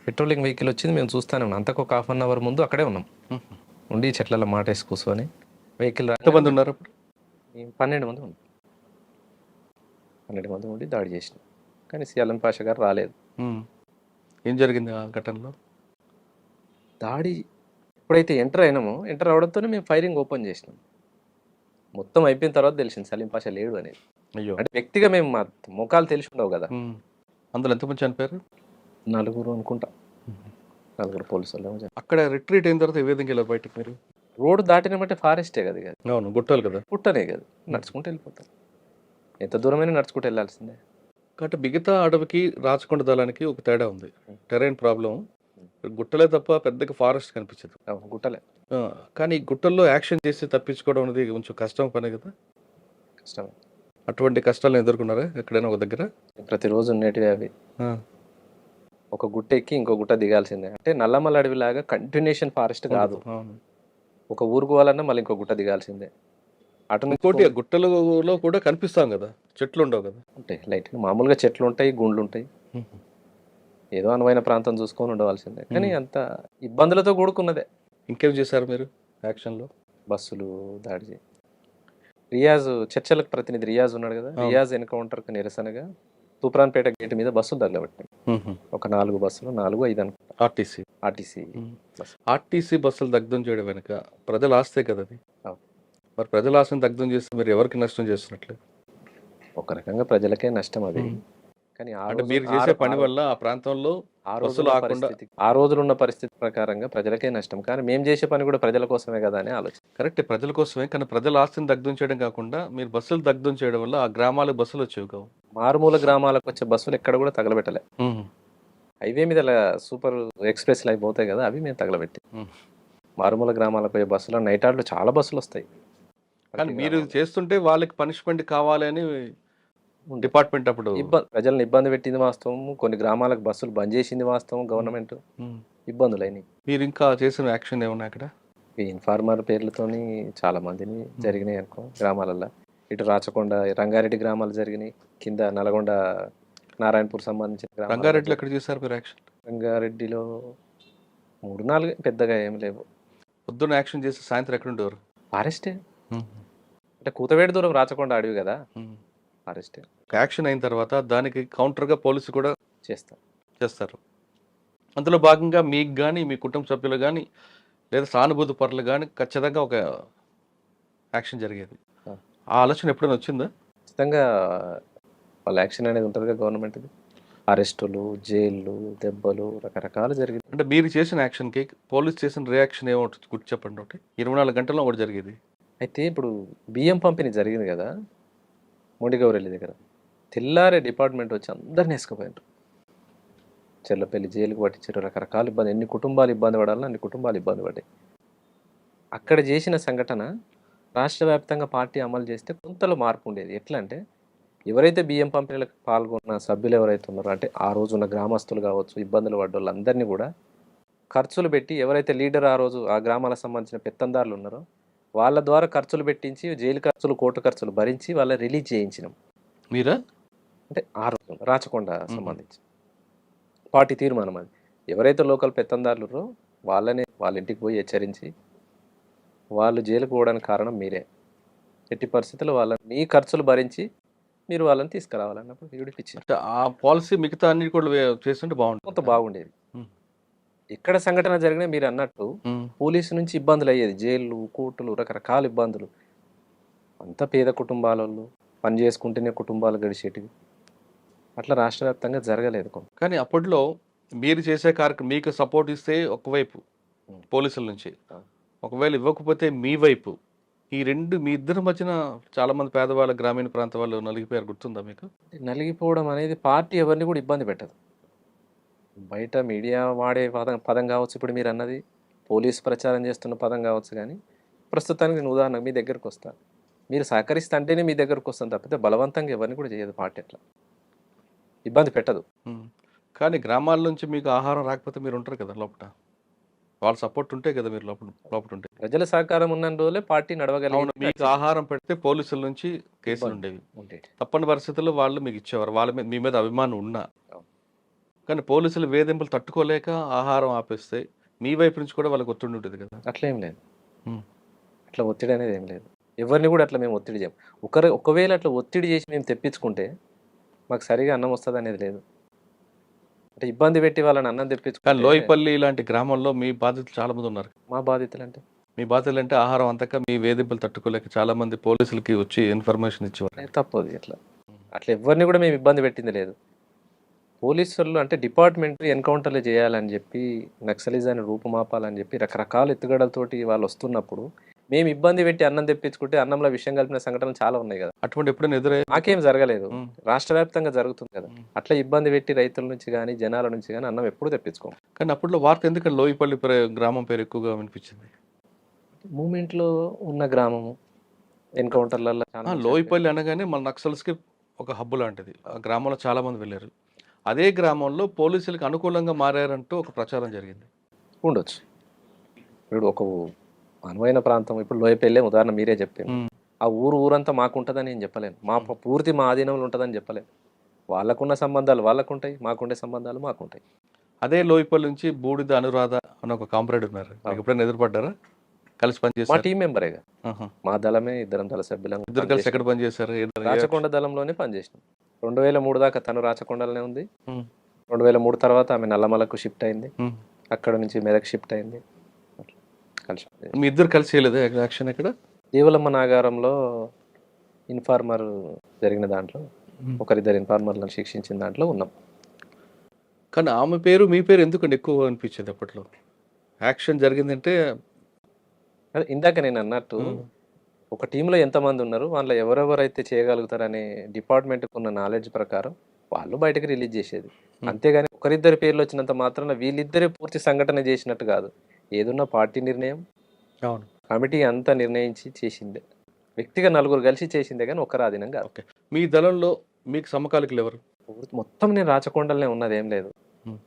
పెట్రోలింగ్ వెహికల్ వచ్చింది, మేము చూస్తానే ఉన్నాం. అంతకు ఒక 1/2 అవర్ ముందు అక్కడే ఉన్నాం, ఉండి చెట్లలో మాట వేసి కూర్చొని. వెహికల్ ఎంతమంది ఉన్నారు అప్పుడు? 12 మంది ఉన్నాం. 12 మంది ఉండి దాడి చేసినాం, కానీ సలీం పాషా గారు రాలేదు. ఏం జరిగింది ఆ ఘటనలో? దాడి ఎప్పుడైతే ఎంటర్ అయినామో, ఎంటర్ అవడంతోనే మేము ఫైరింగ్ ఓపెన్ చేసినాం. మొత్తం అయిపోయిన తర్వాత తెలిసింది సలీం పాషా లేడు అనేది. అయ్యో, అంటే వ్యక్తిగా మేము మా ముఖాలు తెలిసి ఉండవు కదా. అందులో ఎంతమంది చనిపోయారు? 4 అనుకుంటా, 4 పోలీసు వాళ్ళు. అక్కడ రిట్రీట్ అయిన తర్వాత ఏ విధంగా వెళ్ళారు బయటకు మీరు? రోడ్డు దాటినమంటే ఫారెస్టే కదా ఇక. అవును, గుట్టాలు కదా, పుట్టనే కదా, నడుచుకుంటూ వెళ్ళిపోతాం. ఎంత దూరమైనా నడుచుకుంటూ వెళ్ళాల్సిందే. కాబట్టి మిగతా అడవికి రాచకొండ దళానికి ఒక తేడా ఉంది. Terrain problem. గుట్టలే తప్ప పెద్దగా ఫారెస్ట్ కనిపించదు. గుట్టలే. కానీ గుట్టల్లో యాక్షన్ చేసి తప్పించుకోవడం అనేది కొంచెం కష్టం పనే కదా. కష్టమే. అటువంటి కష్టాలను ఎదుర్కొన్నారా ఎక్కడైనా ఒక దగ్గర? ప్రతిరోజు ఉండేటివి అవి. ఒక గుట్ట ఎక్కి ఇంకో గుట్ట దిగాల్సిందే. అంటే నల్లమల్ల అడవిలాగా కంటిన్యూషన్ ఫారెస్ట్ కాదు. ఒక ఊరుకు పోవాలన్నా మళ్ళీ ఇంకో గుట్ట దిగాల్సిందే. అటు ఇంకోటి గుట్టలలో కూడా కనిపిస్తాం కదా, చెట్లు ఉండవు కదా. ఉంటాయి, లైట్గా మామూలుగా చెట్లు ఉంటాయి, గుండ్లు ఉంటాయి. ఏదో అనువైన ప్రాంతం చూసుకొని ఉండవలసిందే. కానీ అంత ఇబ్బందులతో కూడుకున్నదే. ఇంకేం చేశారు మీరు యాక్షన్లో? బస్సులు దాడి చేయి, రియాజ్ చర్చలకు ప్రతినిధి రియాజ్ ఉన్నాడు కదా, రియాజ్ ఎన్కౌంటర్కి నిరసనగా తూప్రాన్పేట గేట్ మీద బస్సులు తగలబెట్టాయి. ఒక 4 బస్సులు, 4-5 అనుకుంటా, ఆర్టీసీ బస్సు. ఆర్టీసీ బస్సులు దగ్ధం చేయడం వెనుక ప్రజల ఆస్తే కదా అది. అవును. మరి ప్రజల ఆస్తిని దగ్ధం చేస్తే మీరు ఎవరికి నష్టం చేస్తున్నట్లు? ఒక రకంగా ప్రజలకే నష్టం అది. కానీ అంటే మీరు చేసే పని వల్ల ఆ ప్రాంతంలో బస్సులు ఆకుండా ఆ రోజులు ఉన్న పరిస్థితి ప్రకారంగా ప్రజలకే నష్టం. కానీ మేము చేసే పని కూడా ప్రజల కోసమే కదా అని ఆలోచన. కరెక్ట్, ప్రజల కోసమే. కానీ ప్రజల ఆస్తిని దగ్ధం చేయడం కాకుండా మీరు బస్సులు దగ్ధం చేయడం వల్ల ఆ గ్రామాలకు బస్సులు వచ్చేవి కావు. మారుమూల గ్రామాలకు వచ్చే బస్సులు ఎక్కడ కూడా తగలబెట్టలే. హైవే మీద సూపర్ ఎక్స్ప్రెస్ లైవ్ పోతాయి కదా, అవి మేము తగలబెట్టి. మారుమూల గ్రామాలకు పోయే బస్సులో నైట్ ఆర్డర్లు చాలా బస్సులు వస్తాయి. కానీ మీరు చేస్తుంటే వాళ్ళకి పనిష్మెంట్ కావాలని డిపార్ట్మెంట్ అప్పుడు ప్రజలను ఇబ్బంది పెట్టింది వాస్తవం. కొన్ని గ్రామాలకు బస్సులు బంద్ చేసింది వాస్తవం. గవర్నమెంట్ ఇబ్బందులు అయినాయి. మీరు ఇంకా చేసిన యాక్షన్ ఏమన్నా అక్కడ? ఈ ఇన్ఫార్మర్ పేర్లతోని చాలా మందిని జరిగినాయి అనుకో గ్రామాలలో. ఇటు రాచకొండ, రంగారెడ్డి గ్రామాలు జరిగినాయి. కింద నల్గొండ, నారాయణపూర్ సంబంధించిన రంగారెడ్డిలో ఎక్కడ చేశారు మీరు యాక్షన్? రంగారెడ్డిలో 3-4 పెద్దగా ఏం లేవు. పొద్దున్న యాక్షన్ చేసి సాయంత్రం ఎక్కడ ఉండేవారు? ఫారెస్టే. అంటే కూతవేడి దూరం రాచకొండ అడవి కదా, ఫారెస్టే. యాక్షన్ అయిన తర్వాత దానికి కౌంటర్గా పోలీసు కూడా చేస్తారు. అందులో భాగంగా మీకు కానీ మీ కుటుంబ సభ్యులు కానీ లేదా సానుభూతి పరులు కానీ ఖచ్చితంగా ఒక యాక్షన్ జరిగేది. ఆ ఆలోచన ఎప్పుడైనా వచ్చిందా? ఖచ్చితంగా వాళ్ళ యాక్షన్ అనేది ఉంటుంది కదా గవర్నమెంట్ది. అరెస్టులు, జైళ్ళు, దెబ్బలు రకరకాలు జరిగింది. అంటే మీరు చేసిన యాక్షన్కి పోలీస్ చేసిన రియాక్షన్ ఏమవుతుంది గుర్తు చెప్పండి. ఒకటి 24 గంటల్లో ఒకటి జరిగేది. అయితే ఇప్పుడు బియ్యం పంపిణీ జరిగింది కదా మొండిగౌరెల్లి దగ్గర, తెల్లారే డిపార్ట్మెంట్ వచ్చి అందరిని వేసుకుపోయారు. చెల్లపల్లి జైలుకు పట్టించారు. రకరకాల ఇబ్బంది, ఎన్ని కుటుంబాలు ఇబ్బంది పడాలని అన్ని కుటుంబాలు ఇబ్బంది పడ్డాయి. అక్కడ చేసిన సంఘటన రాష్ట్ర వ్యాప్తంగా పార్టీ అమలు చేస్తే కొంతలో మార్పు ఉండేది. ఎట్లా అంటే ఎవరైతే బియ్యం పంపిణీలకు పాల్గొన్న సభ్యులు ఎవరైతే ఉన్నారో, అంటే ఆ రోజు ఉన్న గ్రామస్తులు కావచ్చు, ఇబ్బందులు పడ్డ వాళ్ళందరినీ కూడా ఖర్చులు పెట్టి, ఎవరైతే లీడర్ ఆ రోజు ఆ గ్రామాలకు సంబంధించిన పెత్తందారులు ఉన్నారో వాళ్ళ ద్వారా ఖర్చులు పెట్టించి, జైలు ఖర్చులు, కోర్టు ఖర్చులు భరించి వాళ్ళ రిలీజ్ చేయించినాం. మీరా? అంటే ఆ రోజు రాచకొండ సంబంధించి పార్టీ తీర్మానం అది. ఎవరైతే లోకల్ పెత్తందారులు వాళ్ళని వాళ్ళ ఇంటికి పోయి హెచ్చరించి వాళ్ళు జైలుకు పోవడానికి కారణం మీరే, ఎట్టి పరిస్థితుల్లో వాళ్ళని మీ ఖర్చులు భరించి మీరు వాళ్ళని తీసుకురావాలన్నప్పుడు విడిపించారు. ఆ పాలసీ మిగతా అన్ని కూడా చేస్తుంటే బాగుంటుంది, కొంత బాగుండేది. ఎక్కడ సంఘటన జరిగినా మీరు అన్నట్టు పోలీసు నుంచి ఇబ్బందులు అయ్యేది. జైళ్ళు, కోర్టులు, రకరకాల ఇబ్బందులు. అంత పేద కుటుంబాలలో పని చేసుకుంటేనే కుటుంబాలు గడిచేటివి. అట్లా రాష్ట్ర వ్యాప్తంగా జరగలేదు. కానీ అప్పట్లో మీరు చేసే కార్యక్రమం మీకు సపోర్ట్ ఇస్తే ఒకవైపు పోలీసుల నుంచి, ఒకవేళ ఇవ్వకపోతే మీ వైపు, ఈ రెండు మీ ఇద్దరి మధ్యన చాలా మంది పేదవాళ్ళ, గ్రామీణ ప్రాంత వాళ్ళు నలిగిపోయారు. గుర్తుందా మీకు? నలిగిపోవడం అనేది పార్టీ ఎవరిని కూడా ఇబ్బంది పెట్టదు. బయట మీడియా వాడే పదం కావచ్చు, ఇప్పుడు మీరు అన్నది పోలీసు ప్రచారం చేస్తున్న పదం కావచ్చు. కానీ ప్రస్తుతానికి నేను ఉదాహరణకు మీ దగ్గరకు వస్తాను, మీరు సహకరిస్తే అంటేనే మీ దగ్గరకు వస్తాను తప్పితే బలవంతంగా ఎవరిని కూడా చేయదు పార్టీ. అట్లా ఇబ్బంది పెట్టదు. కానీ గ్రామాల నుంచి మీకు ఆహారం రాకపోతే మీరు ఉంటారు కదా లోపల, వాళ్ళ సపోర్ట్ ఉంటే కదా మీరు లోపల ఉంటే. ప్రజల సహకారం ఉన్న రోజులే పార్టీ నడవగలిగిన. మీకు ఆహారం పెడితే పోలీసుల నుంచి కేసులు ఉండేవి. తప్పని పరిస్థితుల్లో వాళ్ళు మీకు ఇచ్చేవారు, వాళ్ళ మీద మీ మీద అభిమానం ఉన్నా. కానీ పోలీసులు వేధింపులు తట్టుకోలేక ఆహారం ఆపేస్తే మీ వైపు నుంచి కూడా వాళ్ళకి ఒత్తిడి ఉంటుంది కదా. అట్లా ఏం లేదు. అట్లా ఒత్తిడి అనేది ఏం లేదు. ఎవరిని కూడా అట్లా మేము ఒత్తిడి చేయం. ఒకవేళ అట్లా ఒత్తిడి చేసి మేము తెప్పించుకుంటే మాకు సరిగా అన్నం వస్తుంది అనేది లేదు. అంటే ఇబ్బంది పెట్టి వాళ్ళని అన్నం తెప్పించుకుంటే. లోయపల్లి ఇలాంటి గ్రామంలో మీ బాధితులు చాలా మంది ఉన్నారు. మా బాధితులు అంటే మీ బాధితులు అంటే ఆహారం అంతక మీ వేధింపులు తట్టుకోలేక చాలా మంది పోలీసులకి వచ్చి ఇన్ఫర్మేషన్ ఇచ్చేవారు. తప్పదు. అట్లా ఎవరిని కూడా మేము ఇబ్బంది పెట్టింది లేదు. పోలీసులు అంటే డిపార్ట్మెంట్ ఎన్కౌంటర్లు చేయాలని చెప్పి, నక్సలిజాన్ని రూపుమాపాలని చెప్పి రకరకాల ఎత్తుగడలతోటి వాళ్ళు వస్తున్నప్పుడు మేము ఇబ్బంది పెట్టి అన్నం తెప్పించుకుంటే అన్నంలో విషయం కలిపిన సంఘటనలు చాలా ఉన్నాయి కదా. అటువంటి ఎప్పుడైనా ఎదురై? మాకేం జరగలేదు. రాష్ట్ర వ్యాప్తంగా జరుగుతుంది కదా. అట్లా ఇబ్బంది పెట్టి రైతుల నుంచి కానీ జనాల నుంచి కానీ అన్నం ఎప్పుడు తెప్పించుకోం. కానీ అప్పట్లో వార్త ఎందుకంటే లోయపల్లి గ్రామం పేరు ఎక్కువగా వినిపించింది. మూమెంట్లో ఉన్న గ్రామము ఎన్కౌంటర్లలో. లోయపల్లి అనగానే మన నక్సల్స్కి ఒక హబ్బు లాంటిది. ఆ గ్రామంలో చాలా మంది వెళ్ళారు. అదే గ్రామంలో పోలీసులకు అనుకూలంగా మారారంటూ ఒక ప్రచారం జరిగింది. ఉండొచ్చు. ఇప్పుడు ఒక అనువైన ప్రాంతం, ఇప్పుడు లోయపల్లె ఉదాహరణ మీరే చెప్పారు. ఆ ఊరంతా మాకుంటుందని నేను చెప్పలేను. పూర్తి మా ఆధీనంలో ఉంటుందని చెప్పలేను. వాళ్ళకున్న సంబంధాలు వాళ్ళకుంటాయి, మాకుండే సంబంధాలు మాకుంటాయి. అదే లోయపల్లి నుంచి బూడిద అనురాధ అని ఒక కాంప్రేడ్ ఉన్నారు. ఎప్పుడైనా ఎదురుపడ్డారా? కలిసి మా పనిచేశారు? టీం మెంబరేగా, ఆహా. మా దళమే, ఇద్దరం దళ సభ్యులం ఇద్దరు కలిసి ఎక్కడ పనిచేశారు? రాచకొండ దళంలోనే పనిచేసినాం. 2003 దాకా తను రాచకొండలోనే ఉంది. ఉమ్, 2003 తర్వాత ఆమె నల్లమలకు షిఫ్ట్ అయింది. ఉమ్. అక్కడ నుంచి మెదక్ షిఫ్ట్ అయింది. అట్లా కలిసి పనిచేసాం. మీ ఇద్దరు కలిసి చేయలేదు యాక్షన్ ఎక్కడ? జీవలమ్మ నాగారంలో ఇన్ఫార్మర్ జరిగిన దాంట్లో ఒకరిద్దరు ఇన్ఫార్మర్లను శిక్షించిన దాంట్లో ఉన్నాం. కానీ ఆమె పేరు మీ పేరు ఎందుకండి ఎక్కువ అనిపించేది అప్పట్లో? యాక్షన్ జరిగిందంటే అదే ఇందాక నేను అన్నట్టు ఒక టీంలో ఎంతమంది ఉన్నారు, వాళ్ళ ఎవరెవరైతే చేయగలుగుతారనే డిపార్ట్మెంట్కి ఉన్న నాలెడ్జ్ ప్రకారం వాళ్ళు బయటకు రిలీజ్ చేసేది. అంతేగాని ఒకరిద్దరి పేర్లు వచ్చినంత మాత్రాన వీళ్ళిద్దరే పూర్తి సంఘటన చేసినట్టు కాదు. ఏదున్న పార్టీ నిర్ణయం, అవును. కమిటీ అంతా నిర్ణయించి చేసిందే. వ్యక్తిగా నలుగురు కలిసి చేసిందే కానీ ఒక్కరు ఆధీనం కాదు. ఓకే. మీ దళంలో మీకు సమకాలికులు ఎవరు? మొత్తం నేను రాచకొండలనే ఉన్నది ఏం లేదు. ఉమ్.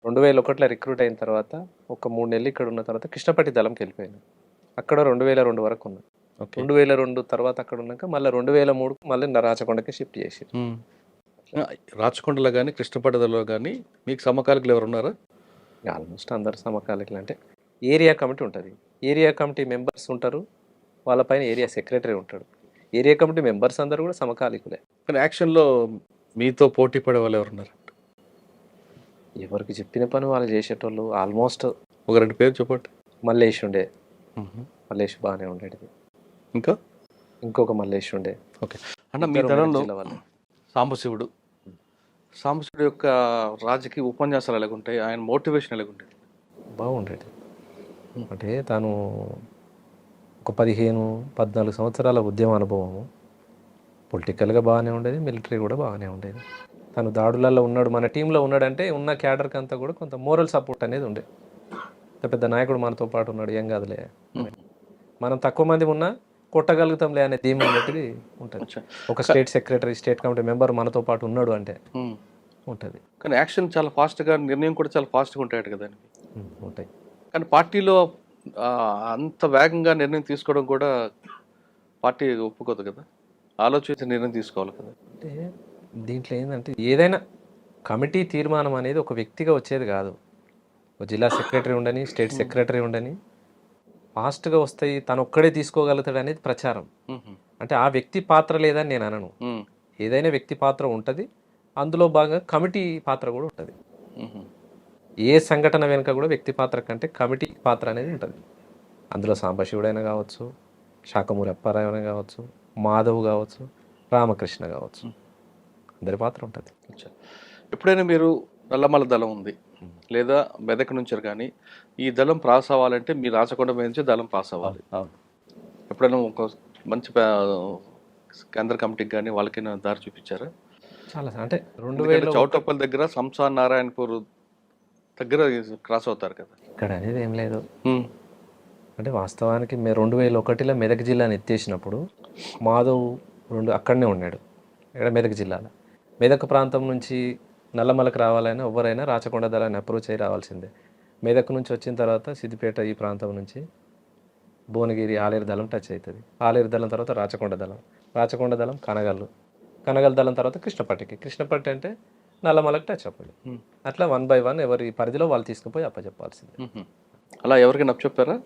2001లో రిక్రూట్ అయిన తర్వాత ఒక 3 నెలలు ఇక్కడ ఉన్న తర్వాత కృష్ణపట్టి దళంకి వెళ్ళిపోయాను. అక్కడ 2002 వరకు ఉన్నా. ఓకే. 2002 తర్వాత అక్కడ ఉన్నాక మళ్ళీ 2003కు మళ్ళీ రాచకొండకి షిఫ్ట్ చేసి ఉమ్. రాచకొండలో కానీ కృష్ణపట్టణలో కానీ మీకు సమకాలికులు ఎవరు ఉన్నారా? ఆల్మోస్ట్ అందరు సమకాలికలు. అంటే ఏరియా కమిటీ ఉంటుంది, ఏరియా కమిటీ మెంబర్స్ ఉంటారు, వాళ్ళపైన ఏరియా సెక్రటరీ ఉంటాడు. ఏరియా కమిటీ మెంబర్స్ అందరూ కూడా సమకాలికులే. కానీ యాక్షన్లో మీతో పోటీ పడే వాళ్ళు ఎవరు ఉన్నారు? ఎవరికి చెప్పిన పని వాళ్ళు చేసేటోళ్ళు. ఆల్మోస్ట్ ఒక 2 పేరు చెప్పండి. మల్లేష్ ఉండే, మల్లేష్ బాగానే ఉండేది. ఇంకా ఇంకొక మల్లేష్ ఉండే. ఓకే. అంటే మీ ఇద్దరు దళంలో జిల్లా వాళ్ళు. సాంబశివుడు యొక్క రాజకీయ ఉపన్యాసాలు ఎలాగుంటాయి? ఆయన మోటివేషన్ ఎలాగుంటుంది? బాగుండేది. అంటే తను ఒక 15-14 సంవత్సరాల ఉద్యమ అనుభవము. పొలిటికల్గా బాగానే ఉండేది, మిలిటరీ కూడా బాగానే ఉండేది. తను దాడులలో ఉన్నాడు, మన టీంలో ఉన్నాడంటే ఉన్న క్యాడర్కి అంతా కూడా కొంత మోరల్ సపోర్ట్ అనేది ఉండే. పెద్ద నాయకుడు మనతో పాటు ఉన్నాడు, ఏం కాదులే, మనం తక్కువ మంది ఉన్నా కొట్టగలుగుతాంలే అనే ధీమా అన్నట్టుగా ఉంటుంది. ఒక state secretary, state committee member మనతో పాటు ఉన్నాడు అంటే ఉంటుంది. కానీ యాక్షన్ చాలా ఫాస్ట్గా, నిర్ణయం కూడా చాలా ఫాస్ట్గా ఉంటాయట కదా. ఉంటాయి. కానీ పార్టీలో అంత వేగంగా నిర్ణయం తీసుకోవడం కూడా పార్టీ ఒప్పుకోదు కదా, ఆలోచించి నిర్ణయం తీసుకోవాలి కదా. అంటే దీంట్లో ఏంటంటే ఏదైనా కమిటీ తీర్మానం అనేది ఒక వ్యక్తిగా వచ్చేది కాదు. ఒక జిల్లా సెక్రటరీ ఉండని, స్టేట్ సెక్రటరీ ఉండని ఫాస్ట్గా వస్తాయి, తను ఒక్కడే తీసుకోగలుగుతాడు అనేది ప్రచారం. అంటే ఆ వ్యక్తి పాత్ర లేదని నేను అనను. ఏదైనా వ్యక్తి పాత్ర ఉంటుంది, అందులో భాగంగా కమిటీ పాత్ర కూడా ఉంటుంది. ఏ సంఘటన వెనుక కూడా వ్యక్తి పాత్ర కంటే కమిటీ పాత్ర అనేది ఉంటుంది. అందులో సాంబశివుడైనా కావచ్చు, శాఖమూరి అప్పారావు అయినా కావచ్చు, మాధవ్ కావచ్చు, రామకృష్ణ కావచ్చు, అందరి పాత్ర ఉంటుంది. ఎప్పుడైనా మీరు నల్లమల దళం ఉంది లేదా మెదక్ నుంచి కానీ ఈ దళం పాస్ అవ్వాలంటే మీ రాచకొండ మీద నుంచి దళం పాస్ అవ్వాలి. ఎప్పుడైనా ఒక మంచి కేంద్ర కమిటీకి కానీ వాళ్ళకైనా దారి చూపించారా? చాలా. అంటే 2000 చౌటప్పల్ దగ్గర సంసార్ నారాయణపూర్ దగ్గర క్రాస్ అవుతారు కదా. ఇక్కడ అనేది ఏం లేదు. అంటే వాస్తవానికి 2001లో మెదక్ జిల్లాని ఎత్తేసినప్పుడు మాధవ్ అక్కడనే ఉన్నాడు, ఇక్కడ మెదక్ జిల్లాలో. మెదక్ ప్రాంతం నుంచి నల్లమలకు రావాలైనా ఎవరైనా రాచకొండ దళాన్ని అప్రోచ్ అయ్యి రావాల్సిందే. మెదక్ నుంచి వచ్చిన తర్వాత సిద్దిపేట ఈ ప్రాంతం నుంచి భువనగిరి ఆలేరు దళం టచ్ అవుతుంది. ఆలేరు దళం తర్వాత రాచకొండ దళం, రాచకొండ దళం కనగల్లు, కనగల్ దళం తర్వాత కృష్ణపట్టి అంటే నల్లమలకు టచ్ అవ్వాలి. అట్లా 1 by 1 ఎవరి పరిధిలో వాళ్ళు తీసుకుపోయి అప్పచెప్పాల్సిందే. అలా ఎవరికైనా చెప్పారా?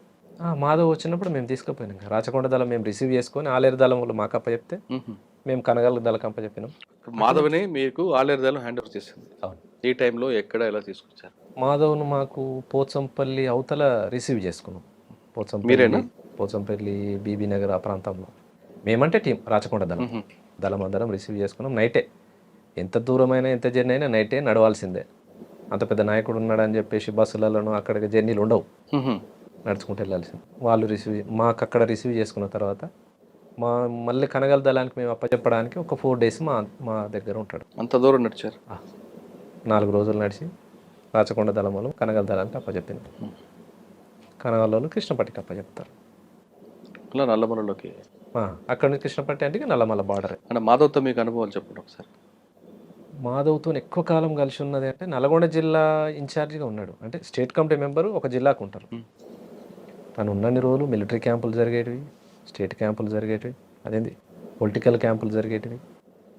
మాధవ్ వచ్చినప్పుడు మేము తీసుకుపోయినాం. రాచకొండ దళం మేము రిసీవ్ చేసుకొని ఆలేరు దళం వాళ్ళు మాకు అప్పచెప్తే మేము కనగల్ దళం అప్పచెప్పినాం. మాధవ్ని మీకు ఆలేరు దళం హ్యాండ్ ఓవర్ చేసింది. ఈ టైంలో ఎక్కడ ఎలా తీసుకొచ్చారు? మాధవ్ను మాకు పోచంపల్లి అవతల రిసీవ్ చేసుకున్నాం. పోచంపల్లి బీబీ నగర్ ఆ ప్రాంతంలో మేమంటే టీం రాచకొండ దళం అందరం రిసీవ్ చేసుకున్నాం. నైటే ఎంత దూరమైనా ఎంత జర్నీ అయినా నైటే నడవాల్సిందే. అంత పెద్ద నాయకుడు ఉన్నాడని చెప్పేసి బస్సులలోనూ అక్కడికి జర్నీలు ఉండవు, నడుచుకుంటూ వెళ్ళాల్సింది. వాళ్ళు మాకు అక్కడ రిసీవ్ చేసుకున్న తర్వాత మళ్ళీ కనగల్ దళానికి మేము అప్పచెప్పడానికి ఒక 4 days మా దగ్గర ఉంటాడు. అంత దూరం నడిచారు? 4 రోజులు నడిచి రాచకొండ దళం వాళ్ళు కనగల్ దళానికి అప్పచెప్పింది. కనగల్ వాళ్ళు కృష్ణపట్టికి అప్పచెప్తారు. అలా నల్లమలలోకి అక్కడ నుంచి కృష్ణపట్టి అంటే నల్లమల బార్డర్. అంటే మాధవ్తో మీకు అనుభవాలు చెప్పండి ఒకసారి. మాధవ్తో ఎక్కువ కాలం కలిసి ఉన్నది అంటే నల్గొండ జిల్లా ఇన్ఛార్జిగా ఉన్నాడు. అంటే స్టేట్ కమిటీ మెంబరు ఒక జిల్లాకు ఉంటారు. తను ఉన్నన్ని రోజులు మిలిటరీ క్యాంపులు జరిగేటివి, స్టేట్ క్యాంపులు జరిగేటివి, అదేంది పొలిటికల్ క్యాంపులు జరిగేటివి.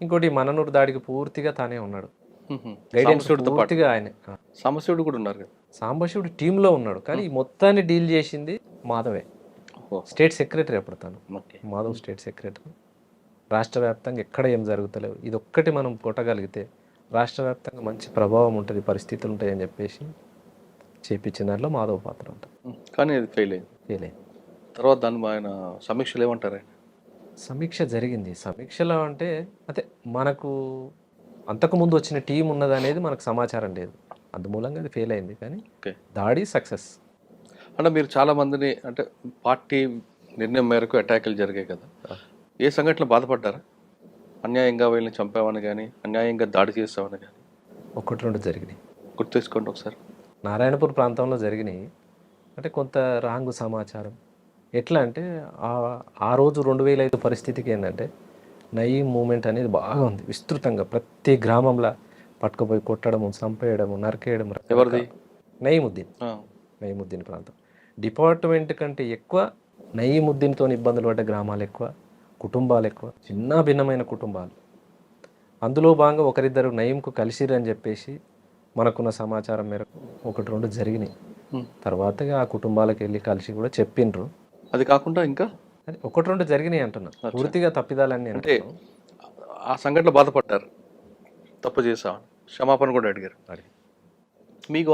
ఇంకోటి మననూరు దాడికి పూర్తిగా తానే ఉన్నాడు, గైడెన్స్ పూర్తిగా ఆయనే. సాంబశివుడు కూడా ఉన్నారు కదా. సాంబశివుడు టీంలో ఉన్నాడు, కానీ ఈ మొత్తాన్ని డీల్ చేసింది మాధవే. ఓహో. స్టేట్ సెక్రటరీ అప్పుడు తను, ఓకే. Madhav state secretary. రాష్ట్ర వ్యాప్తంగా ఎక్కడ ఏం జరుగుతలేవు, ఇది ఒక్కటి మనం కొట్టగలిగితే రాష్ట్ర వ్యాప్తంగా మంచి ప్రభావం ఉంటుంది, పరిస్థితులు ఉంటాయి అని చెప్పేసి చేపించిన దాంట్లో మాధవ్ పాత్ర ఉంటుంది. కానీ అది ఫెయిల్ అయింది. ఫెయిల్ అయింది. తర్వాత దాన్ని ఆయన సమీక్షలు ఏమంటారు ఆయన? సమీక్ష జరిగింది. సమీక్షలో అంటే అదే మనకు అంతకుముందు వచ్చిన టీం ఉన్నది అనేది మనకు సమాచారం లేదు, అందుమూలంగా అది ఫెయిల్ అయింది. కానీ ఓకే. దాడి సక్సెస్. అంటే మీరు చాలా మందిని అంటే పార్టీ నిర్ణయం మేరకు అటాకులు జరిగాయి కదా, ఏ సంఘటనలు బాధపడ్డారా? అన్యాయంగా వీళ్ళని చంపామని కానీ అన్యాయంగా దాడి చేస్తామని కానీ ఒకటి రెండు జరిగినాయి. గుర్తు తెచ్చుకోండి ఒకసారి. నారాయణపూర్ ప్రాంతంలో జరిగినాయి. అంటే కొంత రాంగు సమాచారం. ఎట్లా అంటే ఆ రోజు 2005 పరిస్థితికి ఏంటంటే నయీం మూమెంట్ అనేది బాగా ఉంది విస్తృతంగా, ప్రతి గ్రామంలో పట్టుకుపోయి కొట్టడము, చంపేయడము, నరికేయడం. ఎవరిది? నయీముద్దీన్. ఆ. నయీముద్దీన్ ప్రాంతం డిపార్ట్మెంట్ కంటే ఎక్కువ నయీముద్దీన్తో ఇబ్బందులు పడ్డ గ్రామాలు ఎక్కువ, కుటుంబాలు ఎక్కువ, చిన్న భిన్నమైన కుటుంబాలు. అందులో భాగంగా ఒకరిద్దరు నయీంకు కలిసిరని చెప్పేసి మనకున్న సమాచారం మేరకు ఒకటి రెండు జరిగినాయి. తర్వాతగా ఆ కుటుంబాలకు వెళ్ళి కలిసి కూడా చెప్పిండ్రు. అది కాకుండా ఇంకా అది ఒకటి రెండు జరిగినాయి అంటున్నా, పూర్తిగా తప్పిదాలని నేను అంటే ఆ సంఘటనలో బాధపడ్డారు, తప్పు చేసామని క్షమాపణ కూడా అడిగారు. మీకు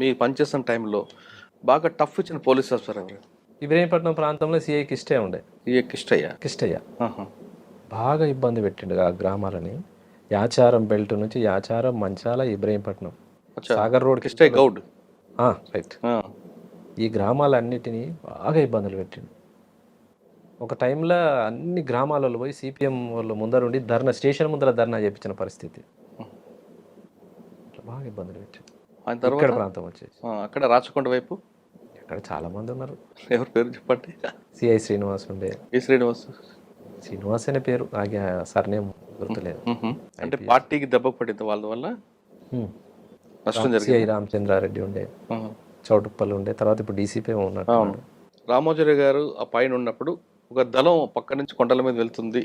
మీ పనిచేస్తున్న టైంలో బాగా టఫ్ ఇచ్చిన పోలీస్ ఆఫీసర్ ఎవరు? ఇబ్రహీంపట్నం ప్రాంతంలో సిఐ కిష్టయ్య ఉండే. ఏ కిష్టయ్య? కిష్టయ్య బాగా ఇబ్బంది పెట్టిండు ఆ గ్రామాలని. యాచారం బెల్ట్ నుంచి యాచారం, మంచాల, ఇబ్రహీంపట్నం, సాగర్ రోడ్. కిష్టయ్య గౌడ్. రైట్. ఈ గ్రామాలన్నిటినీ బాగా ఇబ్బందులు పెట్టిండు. ఒక టైంలో అన్ని గ్రామాలలో పోయి సిపిఎం వాళ్ళు ముందరుండి ధర్నా, స్టేషన్ ముందర ధర్నా చేయించిన పరిస్థితి. బాగా ఇబ్బందులు పెట్టిండు. ఆయన తర్వాత ఇక్కడ ప్రాంతం వచ్చేసి అక్కడ రాచకొండ వైపు అక్కడ చాలా మంది ఉన్నారు. ఎవరి పేరు చెప్పండి? సిఐ శ్రీనివాస్ ఉండే. ఏ శ్రీనివాస్? శ్రీనివాస్ అనే పేరు, ఆగే సర్నేమ్ గుర్తులేదు. అంటే పార్టీకి దెబ్బ పడింది వాళ్ళ వల్ల నష్టం జరిగింది. సిఐ రామచంద్రారెడ్డి ఉండే, చౌటుప్పల్ ఉండే, తర్వాత ఇప్పుడు డీసీపీ ఉన్నట్టు. రామోజీ గారు ఆ పైన ఉన్నప్పుడు ఒక దళం పక్క నుంచి కొండల మీద వెళ్తుంది,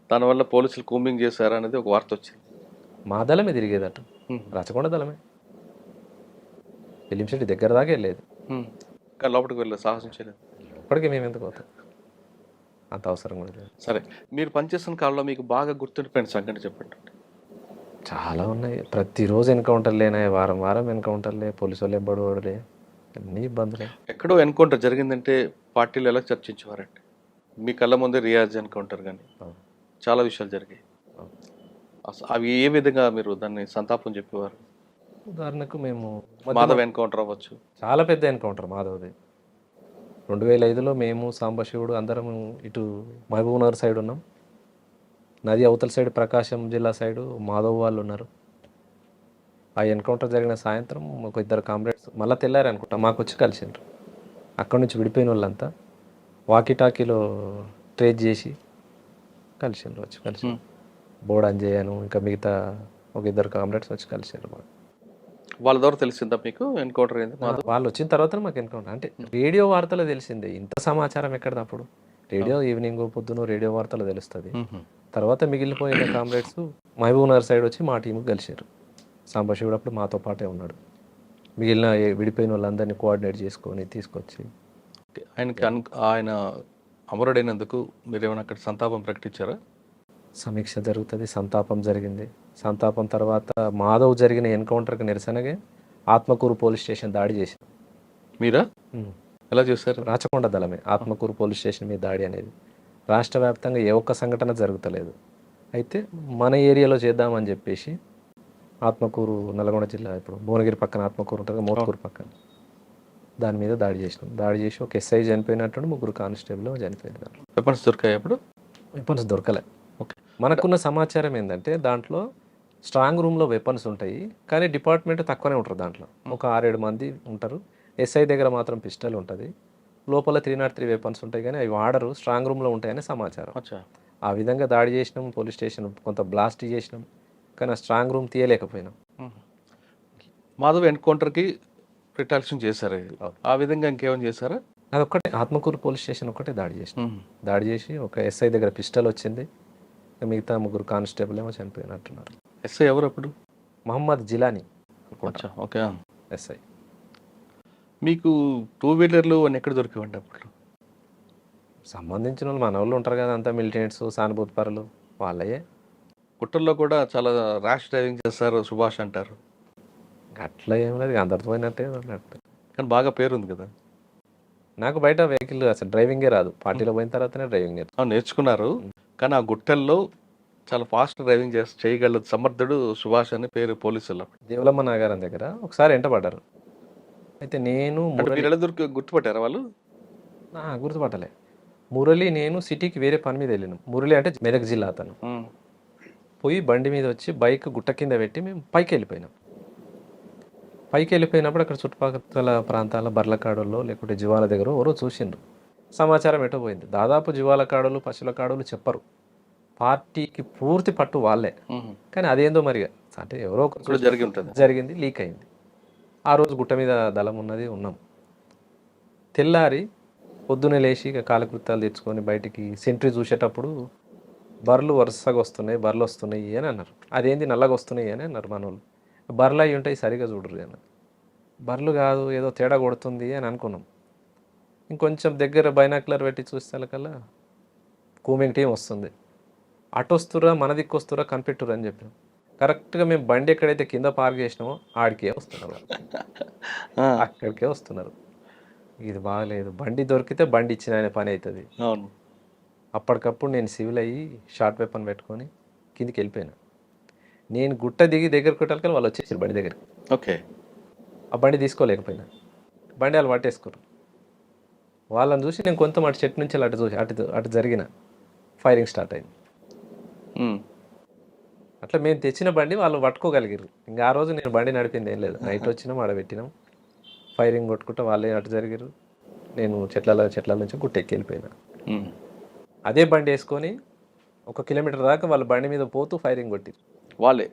దానివల్ల పోలీసులు కూంబింగ్ చేశారు అనేది ఒక వార్త వచ్చింది. మా దళమే తిరిగేదట, రాచకొండ దళమే. ఫిలింశెట్టి దగ్గర దాకా వెళ్ళేది, కానీ లోపలికి వెళ్ళలేదు, సాహసం చేయలేదు. ఇప్పటికీ మేము ఎందుకు పోతాం, అంత అవసరం కూడా లేదు. సరే, మీరు పనిచేస్తున్న కాలంలో మీకు బాగా గుర్తుండిపోయిన సంఘటన చెప్పండి. చాలా ఉన్నాయి. ప్రతిరోజు ఎన్కౌంటర్లేనే, వారం వారం ఎన్కౌంటర్లే, పోలీసు వాళ్ళు ఎంబడలే, అన్ని ఇబ్బందులే. ఎక్కడో ఎన్కౌంటర్ జరిగిందంటే పార్టీలు ఎలా చర్చించేవారండి? మీ కళ్ళ ముందే రియాజ్ ఎన్కౌంటర్ కానీ చాలా విషయాలు జరిగాయి. అవి ఏ విధంగా మీరు దాన్ని సంతాపం చెప్పేవారు? ఉదాహరణకు మేము మాధవ్ ఎన్కౌంటర్ అవ్వచ్చు, చాలా పెద్ద ఎన్కౌంటర్ మాధవ్ది. 2005లో మేము సాంబశివుడు అందరం ఇటు మహబూబ్నగర్ సైడ్ ఉన్నాం, నది అవతల సైడ్ ప్రకాశం జిల్లా సైడు మాధవ్ వాళ్ళు ఉన్నారు. ఆ ఎన్కౌంటర్ జరిగిన సాయంత్రం ఒక ఇద్దరు కామ్రేడ్స్ మళ్ళీ తెల్లారు అనుకుంటా మాకు వచ్చి కలిసిండ్రు. అక్కడి నుంచి విడిపోయిన వాళ్ళంతా వాకీటాకీలో ట్రేస్ చేసి కలిసిండ్రు, వచ్చి కలిసి బోర్డ్ అంజయ్యను ఇంకా మిగతా ఒక ఇద్దరు కామ్రేడ్స్ వచ్చి కలిసిండ్రు. మాకు వాళ్ళ ద్వారా తెలిసిందా మీకు ఎన్కౌంటర్ అయింది? వాళ్ళు వచ్చిన తర్వాత మాకు ఎన్కౌంటర్ అంటే రేడియో వార్తలో తెలిసిందే. ఇంత సమాచారం ఎక్కడిది అప్పుడు? రేడియో ఈవినింగ్ పొద్దున రేడియో వార్తలో తెలుస్తుంది. తర్వాత మిగిలిపోయిన కామ్రేడ్స్ మహబూబ్నగర్ సైడ్ వచ్చి మా టీంకి కలిసారు. సాంబశివుడు అప్పుడు మాతో పాటే ఉన్నాడు. మిగిలిన విడిపోయిన వాళ్ళందరినీ కోఆర్డినేట్ చేసుకొని తీసుకొచ్చి ఆయన అమరుడైనందుకు మీరు ఏమైనా అక్కడ సంతాపం ప్రకటించారా? సమీక్ష జరుగుతుంది, సంతాపం జరిగింది. సంతాపం తర్వాత మాధవ్ జరిగిన ఎన్కౌంటర్కి నిరసనగా ఆత్మకూరు పోలీస్ స్టేషన్ దాడి చేశారు. మీరా? ఎలా చేశారు? రాచకొండ దళమే ఆత్మకూరు పోలీస్ స్టేషన్ మీద దాడి అనేది. రాష్ట్ర వ్యాప్తంగా ఏ ఒక్క సంఘటన జరుగుతలేదు. అయితే మన ఏరియాలో చేద్దామని చెప్పేసి ఆత్మకూరు, నల్గొండ జిల్లా, ఇప్పుడు భువనగిరి పక్కన ఆత్మకూరు ఉంటుంది, మోత్కూరు పక్కన, దాని మీద దాడి చేసినాం. దాడి చేసి ఒక ఎస్ఐ చనిపోయినట్టు, ముగ్గురు కానిస్టేబుల్ చనిపోయింది. వెపన్స్ దొరికాయి అప్పుడు? వెపన్స్ దొరకలే. ఓకే. మనకున్న సమాచారం ఏంటంటే దాంట్లో స్ట్రాంగ్ రూమ్లో వెపన్స్ ఉంటాయి, కానీ డిపార్ట్మెంట్ తక్కువనే ఉంటారు. దాంట్లో ఒక 6-7 మంది ఉంటారు. ఎస్ఐ దగ్గర మాత్రం పిస్టల్ ఉంటుంది, లోపల 303 వెపన్స్ ఉంటాయి, కానీ అవి వాడరు, స్ట్రాంగ్ రూమ్లో ఉంటాయని సమాచారం. ఆ విధంగా దాడి చేసినాం. పోలీస్ స్టేషన్ కొంత బ్లాస్ట్ చేసినాం, కానీ ఆ స్ట్రాంగ్ రూమ్ తీయలేకపోయినాం. మాధవ్ ఎన్కౌంటర్కి రిటాలియేషన్ చేశారు. ఆ విధంగా ఇంకేమైనా చేశారా? అదొక్కటే, ఆత్మకూరు పోలీస్ స్టేషన్ ఒక్కటే దాడి చేసినాం. దాడి చేసి ఒక ఎస్ఐ దగ్గర పిస్టల్ వచ్చింది, మిగతా ముగ్గురు కానిస్టేబుల్ ఏమో చనిపోయినట్టున్నారు. ఎస్ఐ ఎవరు అప్పుడు? మహమ్మద్ జిలానీ. ఓకే. ఎస్ఐ. మీకు 2 వీలర్లు అని ఎక్కడ దొరికేవండి అప్పుడు? సంబంధించిన వాళ్ళు మన వాళ్ళు ఉంటారు కదా, అంతా మిలిటెంట్స్, సానుభూతి పరులు వాళ్ళయే. గుట్టల్లో కూడా చాలా ర్యాష్ డ్రైవింగ్ చేస్తారు సుభాష్ అంటారు, అట్లా ఏం లేదు, అందరితో పోయినట్టే అన్నట్టు. కానీ బాగా పేరుంది కదా. నాకు బయట వెహికల్ అసలు డ్రైవింగే రాదు, పార్టీలో పోయిన తర్వాతనే డ్రైవింగ్ నేర్చుకున్నాను. నేర్చుకున్నారు, కానీ ఆ గుట్టల్లో చాలా ఫాస్ట్ డ్రైవింగ్ చేయగల సమర్థుడు సుభాష్ అని పేరు పోలీసులు. దేవులమ్మ నాగారం దగ్గర ఒకసారి ఎంట పడ్డారు. అయితే నేను అంటే మీరు ఎలా గుర్తుపట్టారా వాళ్ళు? గుర్తుపట్టలే. మురళి నేను సిటీకి వేరే పని మీద వెళ్ళినాం. మురళి అంటే మెదక్ జిల్లా అతను. పోయి బండి మీద వచ్చి బైక్ గుట్ట కింద పెట్టి మేము పైకి వెళ్ళిపోయినాం. పైకి వెళ్ళిపోయినప్పుడు అక్కడ చుట్టుపక్కల ప్రాంతాల బర్లకాడుల్లో లేకుంటే జీవాల దగ్గర ఎవరో చూసిండ్రు. సమాచారం ఎటో పోయింది. దాదాపు జీవాల కాడులు, పశువుల కాడులు చెప్పరు, పార్టీకి పూర్తి పట్టు వాళ్ళే. కానీ అదేందో మరిగా అంటే ఎవరో ఒకరు జరిగింది, లీక్ అయింది. ఆ రోజు గుట్ట మీద దళం ఉన్నది, ఉన్నాం. తెల్లారి పొద్దున్నే లేచి ఇక కాలకృత్యాలు తెచ్చుకొని బయటికి సెంట్రీ చూసేటప్పుడు బర్రెలు వరుసగా వస్తున్నాయి, బర్రెలు వస్తున్నాయి అని అన్నారు. అదేంది నల్లగా వస్తున్నాయి అని అన్నారు మన వాళ్ళు. బర్రెలు అవి ఉంటాయి, సరిగా చూడరు అన్నారు. బర్రెలు కాదు, ఏదో తేడా కొడుతుంది అని అనుకున్నాం. ఇంకొంచెం దగ్గర బైనాక్యులర్ పెట్టి చూసేకల్లా కూమింగ్ టీం వస్తుంది. అటు వస్తురా, మన దిక్కు వస్తురా, కనిపెట్టురా అని చెప్పాం. కరెక్ట్గా మేము బండి ఎక్కడైతే కింద పార్క్ చేసినామో ఆడికే వస్తున్నారు, అక్కడికే వస్తున్నారు. ఇది బాగలేదు, బండి దొరికితే బండి ఇచ్చిన ఆయన పని అవుతుంది. అవును. అప్పటికప్పుడు నేను సివిల్ అయ్యి షార్ట్ వెపన్ పెట్టుకొని కిందికి వెళ్ళిపోయినా. నేను గుట్ట దిగి దగ్గర కొట్టాలి, వాళ్ళు వచ్చేసారు బండి దగ్గరికి. ఓకే. ఆ బండి తీసుకోలేకపోయినా, బండి వాళ్ళు పట్టేసుకోరు. వాళ్ళని చూసి నేను కొంత అటు చెట్టు నుంచి అటు చూసి అటు జరిగిన ఫైరింగ్ స్టార్ట్ అయింది. అట్లా మేము తెచ్చిన బండి వాళ్ళు పట్టుకోగలిగారు. ఇంకా ఆ రోజు నేను బండి నడిపింది ఏం లేదు. నైట్ వచ్చినాం, ఆడ పెట్టినాం, ఫైరింగ్ కొట్టుకుంటా వాళ్ళే అటు జరిగారు. నేను చెట్ల నుంచి గుట్టెక్కి వెళ్ళిపోయినా. అదే బండి వేసుకొని 1 కిలోమీటర్ దాకా వాళ్ళ బండి మీద పోతూ ఫైరింగ్ కొట్టిరు వాళ్ళే.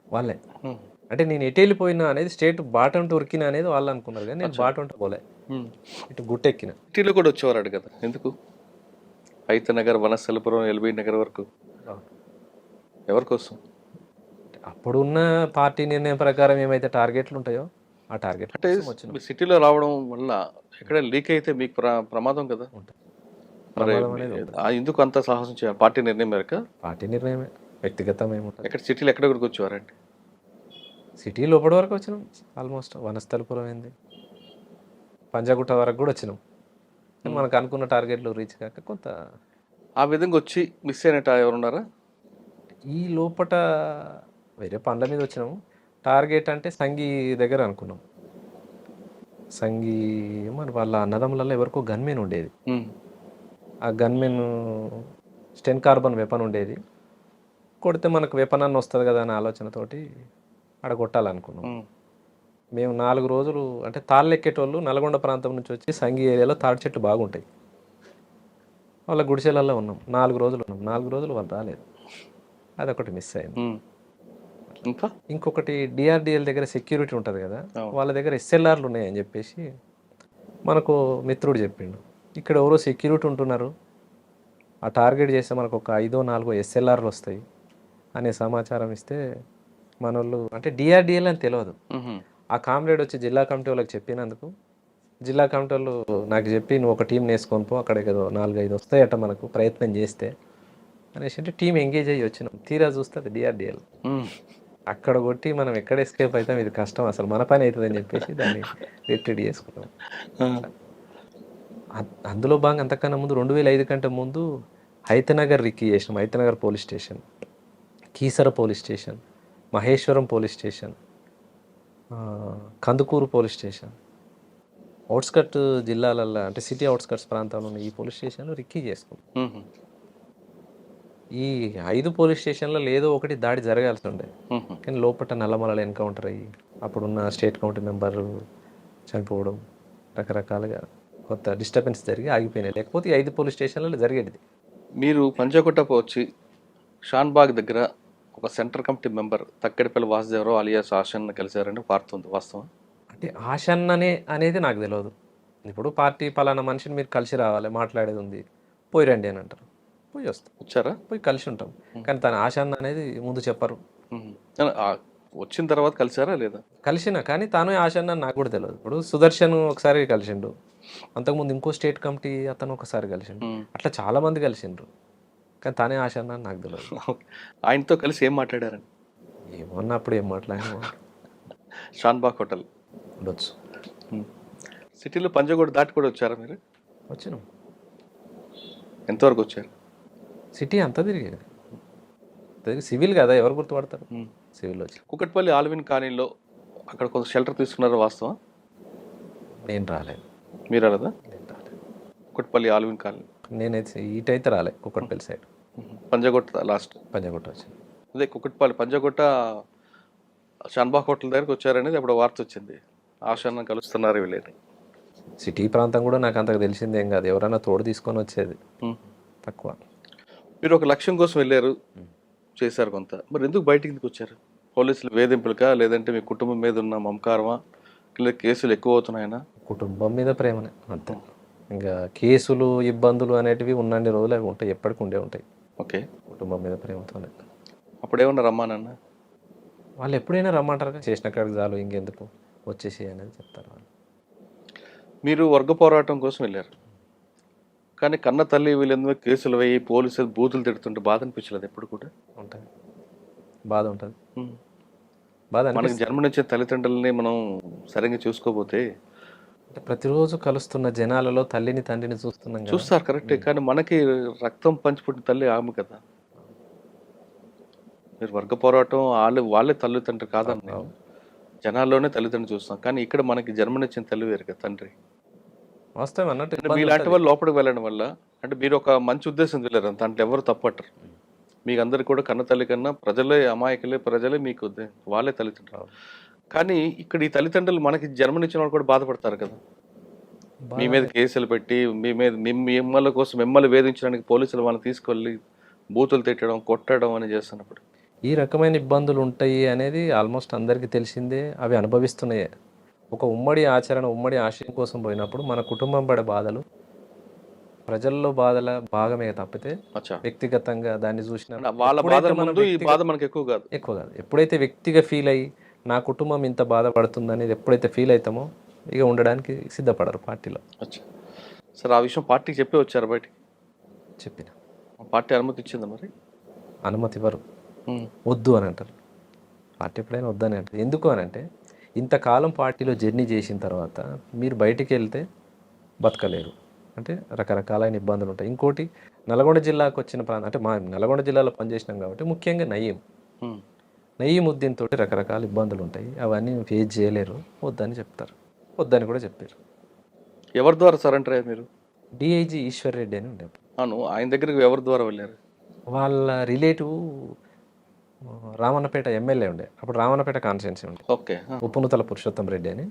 అంటే నేను ఎటు వెళ్ళిపోయినా అనేది స్టేట్ బాటం ఉరికినా అనేది వాళ్ళు అనుకున్నారు, కానీ నేను బాటం పోలే, ఇటు గుట్టెక్కిన. సిటీలో కూడా వచ్చేవారు కదా, ఎందుకు? హైతనగర్, వనస్థలపురం, ఎల్బీ నగర్ వరకు ఎవరి కోసం? అప్పుడున్న పార్టీ నిర్ణయం ప్రకారం ఏమైతే టార్గెట్లు ఉంటాయో ఆ టార్గెట్ అంటే సిటీలో రావడం వల్ల ఎక్కడ లీక్ అయితే మీకు ప్రమాదం కదా. ఎందుకు అంత సాహసం చేయాలి? పార్టీ నిర్ణయం మేరకు? పార్టీ నిర్ణయమే, వ్యక్తిగతం ఏముంటుంది. ఎక్కడ సిటీలో ఎక్కడ వరకు వచ్చేవారండి? సిటీ లోపల వరకు వచ్చినాం, ఆల్మోస్ట్ వనస్థలపురం అయింది, పంజాగుట్ట వరకు కూడా వచ్చినాం. మనకు అనుకున్న టార్గెట్లు రీచ్ కాక కొంత ఆ విధంగా వచ్చి మిస్ అయినట్టు ఎవరున్నారా? ఈ లోపల వేరే పనుల మీద వచ్చినాము. టార్గెట్ అంటే సంఘీ దగ్గర అనుకున్నాం. సంఘీ మరి వాళ్ళ అన్నదమ్ములలో ఎవరికో గన్మెన్ ఉండేది. ఆ గన్మెన్ స్టెన్ కార్బన్ వెపన్ ఉండేది. కొడితే మనకు వెపన్ అన్న వస్తుంది కదా అనే ఆలోచనతోటి ఆడ కొట్టాలనుకున్నాం. మేము 4 రోజులు అంటే తాళ్ళు ఎక్కేటోళ్ళు నల్గొండ ప్రాంతం నుంచి వచ్చి సంఘీ ఏరియాలో తాడి చెట్లు బాగుంటాయి, వాళ్ళ గుడిసెలలో ఉన్నాం. 4 రోజులు ఉన్నాం. 4 రోజులు వాళ్ళు రాలేదు, అదొకటి మిస్ అయింది. ఇంకొకటి డిఆర్డిఎల్ దగ్గర సెక్యూరిటీ ఉంటుంది కదా, వాళ్ళ దగ్గర ఎస్ఎల్ఆర్లు ఉన్నాయని చెప్పేసి మనకు మిత్రుడు చెప్పిండు. ఇక్కడ ఎవరో సెక్యూరిటీ ఉంటున్నారు, ఆ టార్గెట్ చేస్తే మనకు ఒక 5-4 ఎస్ఎల్ఆర్లు వస్తాయి అనే సమాచారం ఇస్తే మన వాళ్ళు అంటే డిఆర్డిఎల్ అని తెలియదు. ఆ కామ్రేడ్ వచ్చి జిల్లా కమిటీ వాళ్ళకి చెప్పినందుకు జిల్లా కమిటీ వాళ్ళు నాకు చెప్పి నువ్వు ఒక టీం వేసుకొని పో, అక్కడ ఏదో 4-5 వస్తాయట మనకు ప్రయత్నం చేస్తే అనేసి అంటే టీం ఎంగేజ్ అయ్యి వచ్చినాం. తీరా చూస్తే అది డిఆర్డిఎల్. అక్కడ కొట్టి మనం ఎక్కడ ఎస్కేప్ అవుతాం, ఇది కష్టం, అసలు మన పని అవుతుందని చెప్పేసి దాన్ని రిట్రీట్ చేసుకున్నాం. అందులో భాగంగా అంతకన్నా ముందు 2005 కంటే ముందు హైతనగర్ రిక్కీ చేసినాం. Hayathnagar police station, Keesara police station, Maheshwaram police station, Kandukur police station, outskirt జిల్లాలలో అంటే సిటీ అవుట్స్కట్స్ ప్రాంతంలో ఉన్న ఈ పోలీస్ స్టేషన్లో రిక్కీ చేసుకున్నాం. ఈ 5 పోలీస్ స్టేషన్లో ఏదో ఒకటి దాడి జరగాల్సి ఉండే, కానీ లోపల నల్లమలలు ఎన్కౌంటర్ అయ్యి అప్పుడున్న స్టేట్ కమిటీ మెంబర్ చనిపోవడం, రకరకాలుగా కొత్త డిస్టర్బెన్స్ జరిగి ఆగిపోయినాయి. లేకపోతే ఈ 5 పోలీస్ స్టేషన్లలో జరిగేది. మీరు పంజాగుట్టకు వచ్చి షాన్బాగ్ దగ్గర ఒక centre committee member Thakkadipalli Vasudevarao alias Ashanna కలిశారని వార్తుంది, వాస్తవం? అంటే ఆశన్న అనేది నాకు తెలియదు. ఇప్పుడు పార్టీ పలానా మనిషిని మీరు కలిసి రావాలి, మాట్లాడేది ఉంది, పోయి రండి అని అంటారు, పోయి వస్తాం. వచ్చారా? పోయి కలిసి ఉంటాం. కానీ తన ఆశన్న అనేది ముందు చెప్పరు. వచ్చిన తర్వాత కలిసారా లేదా? కలిసిన, కానీ తాను ఆశన్న నాకు కూడా తెలియదు. ఇప్పుడు సుదర్శన్ ఒకసారి కలిసిండు, అంతకుముందు ఇంకో స్టేట్ కమిటీ అతను ఒకసారి కలిసిండు. ఉమ్. అట్లా చాలా మంది కలిసిండ్రు. కానీ తనే ఆశ అన్న అని నాకు తెలియదు. ఆయనతో కలిసి ఏం మాట్లాడారని? ఏమన్నా అప్పుడు ఏం మాట్లాడినా షాన్బాగ్ హోటల్ ఉండొచ్చు. సిటీలో పంజాగుట్ట దాటి కూడా వచ్చారా మీరు? వచ్చినాం. ఎంతవరకు వచ్చారు? సిటీ అంతా తిరిగేది. తిరిగి సివిల్ కదా, ఎవరు గుర్తుపడతారు? సివిల్ వచ్చి కుకట్పల్లి ఆల్విన్ కాలనీలో అక్కడ కొంత షెల్టర్ తీసుకున్నారా వాస్తవం? నేను రాలేదు. మీరు రాలేదా? నేను రాలేదు. కుకట్పల్లి ఆల్విన్ కాలనీ నేనైతే ఈటైతే రాలే. కుక్కట్పల్లి సైడ్ పంజాగుట్ట లాస్ట్ పంజాగుట్ట వచ్చింది. అదే కుకట్పల్లి పంజాగుట్ట షాన్బాగ్ హోటల్ దగ్గరికి వచ్చారనేది అప్పుడు వార్త వచ్చింది. ఆశాన్ని కలుస్తున్నారు వీళ్ళని. సిటీ ప్రాంతం కూడా నాకు అంతకు తెలిసిందేం కాదు. ఎవరైనా తోడు తీసుకొని వచ్చేది తక్కువ. మీరు ఒక లక్ష్యం కోసం వెళ్ళారు, చేశారు కొంత. మరి ఎందుకు బయటికి ఎందుకు వచ్చారు? పోలీసులు వేధింపులకా, లేదంటే మీ కుటుంబం మీద ఉన్న మమకారమా, లేదా కేసులు ఎక్కువ అవుతున్నాయనా? కుటుంబం మీద ప్రేమనే అంతే. ఇంకా కేసులు ఇబ్బందులు అనేటివి ఉన్నన్ని రోజులు అవి ఉంటాయి, ఎప్పటికి ఉండే ఉంటాయి. ఓకే. కుటుంబం మీద ప్రేమతోనే. అప్పుడు ఏమన్నా రమ్మానన్నా? వాళ్ళు ఎప్పుడైనా రమ్మంటారు కదా, చేసిన కాడికి చాలు ఇంకెందుకు వచ్చేసి అనేది చెప్తారు వాళ్ళు. మీరు వర్గ పోరాటం కోసం వెళ్ళారు, కానీ కన్న తల్లి వీళ్ళందరూ కేసులు వేయి పోలీసులు బూతులు తిడుతుంటే బాధ అనిపించలేదు ఎప్పుడు కూడా? ఉంటుంది, బాధ ఉంటుంది. బాధ మనకి అనిపిస్తుంది. జన్మనిచ్చిన తల్లిదండ్రులని మనం సరిగ్గా చూసుకోకపోతే. అంటే ప్రతిరోజు కలుస్తున్న జనాలలో తల్లిని తండ్రిని చూస్తున్నాం కదా. చూస్తారు కరెక్టే, కానీ మనకి రక్తం పంచిపుట్టిన తల్లి ఆమె కదా. మీరు వర్గ పోరాటం వాళ్ళే తల్లిదండ్రులు కాదని నేను. జనాల్లోనే తల్లిదండ్రులు చూస్తాం, కానీ ఇక్కడ మనకి జన్మనిచ్చిన తల్లి వేరు కదా తండ్రి. వాస్తవం అన్నట్టు అంటే ఇబ్బంది మీలాంటి ఉంటుంది. వాళ్ళు లోపలికి వెళ్ళడం వల్ల, అంటే మీరు ఒక మంచి ఉద్దేశం వెళ్ళారు, దాంట్లో ఎవరు తప్పట్టరు. మీకు అందరికి కూడా కన్న తల్లి కన్నా ప్రజలే అమాయకులే, ప్రజలే మీకు వాళ్ళే తల్లిదండ్రులు. కానీ ఇక్కడ ఈ తల్లిదండ్రులు మనకి జన్మనిచ్చిన వాళ్ళు కూడా బాధపడతారు కదా. మీ మీద కేసులు పెట్టి మిమ్మల్ని కోసం మిమ్మల్ని వేధించడానికి పోలీసులు వాళ్ళని తీసుకెళ్ళి బూతులు తిట్టడం, కొట్టడం అని చేస్తున్నప్పుడు ఈ రకమైన ఇబ్బందులు ఉంటాయి అనేది ఆల్మోస్ట్ అందరికీ తెలిసిందే. అవి అనుభవిస్తున్నాయే. ఒక ఉమ్మడి ఆచరణ, ఉమ్మడి ఆశయం కోసం పోయినప్పుడు మన కుటుంబం పడే బాధలు ప్రజల్లో బాధల భాగమే తప్పితే అచ్చా వ్యక్తిగతంగా దాన్ని చూసిన వాళ్ళ ఎప్పుడైతే బాధల మనం ముందు ఈ బాధ మనకి ఎక్కువ కాదు. ఎక్కువ కాదు. ఎప్పుడైతే వ్యక్తిగా ఫీల్ అయ్యి నా కుటుంబం ఇంత బాధపడుతుంది అనేది ఎప్పుడైతే ఫీల్ అవుతామో ఇక ఉండడానికి సిద్ధపడరు పార్టీలో. అచ్చా సరే, ఆ విషయం పార్టీకి చెప్పి వచ్చారు బయటికి? చెప్పిన పార్టీ అనుమతి ఇచ్చిందా మరి? అనుమతి ఇవ్వరు, వద్దు అని అంటారు. పార్టీ ఎప్పుడైనా వద్దని అంటారు. ఎందుకు అని అంటే ఇంతకాలం పార్టీలో జర్నీ చేసిన తర్వాత మీరు బయటికి వెళ్తే బతకలేరు, అంటే రకరకాలైన ఇబ్బందులు ఉంటాయి. ఇంకోటి నల్గొండ జిల్లాకు వచ్చిన ప్రాంతం, అంటే మా నల్గొండ జిల్లాలో పనిచేసినాం కాబట్టి ముఖ్యంగా నయీముద్దీన్ తోటి రకరకాల ఇబ్బందులు ఉంటాయి. అవన్నీ ఫేస్ చేయలేరు, వద్దని చెప్తారు. వద్దని కూడా చెప్పారు. ఎవరి ద్వారా సరెండర్ అయ్యారు మీరు? డిఐజీ ఈశ్వర్ రెడ్డి అని ఉండే. అవును, ఆయన దగ్గరికి ఎవరి ద్వారా వెళ్ళారు? వాళ్ళ రిలేటివ్ రామన్నపేట ఎమ్మెల్యే ఉండే, అప్పుడు రామన్నపేట కాన్స్టిట్యున్సీ ఉండే, ఓకే. ఉప్పునుతల పురుషోత్తం రెడ్డి అని.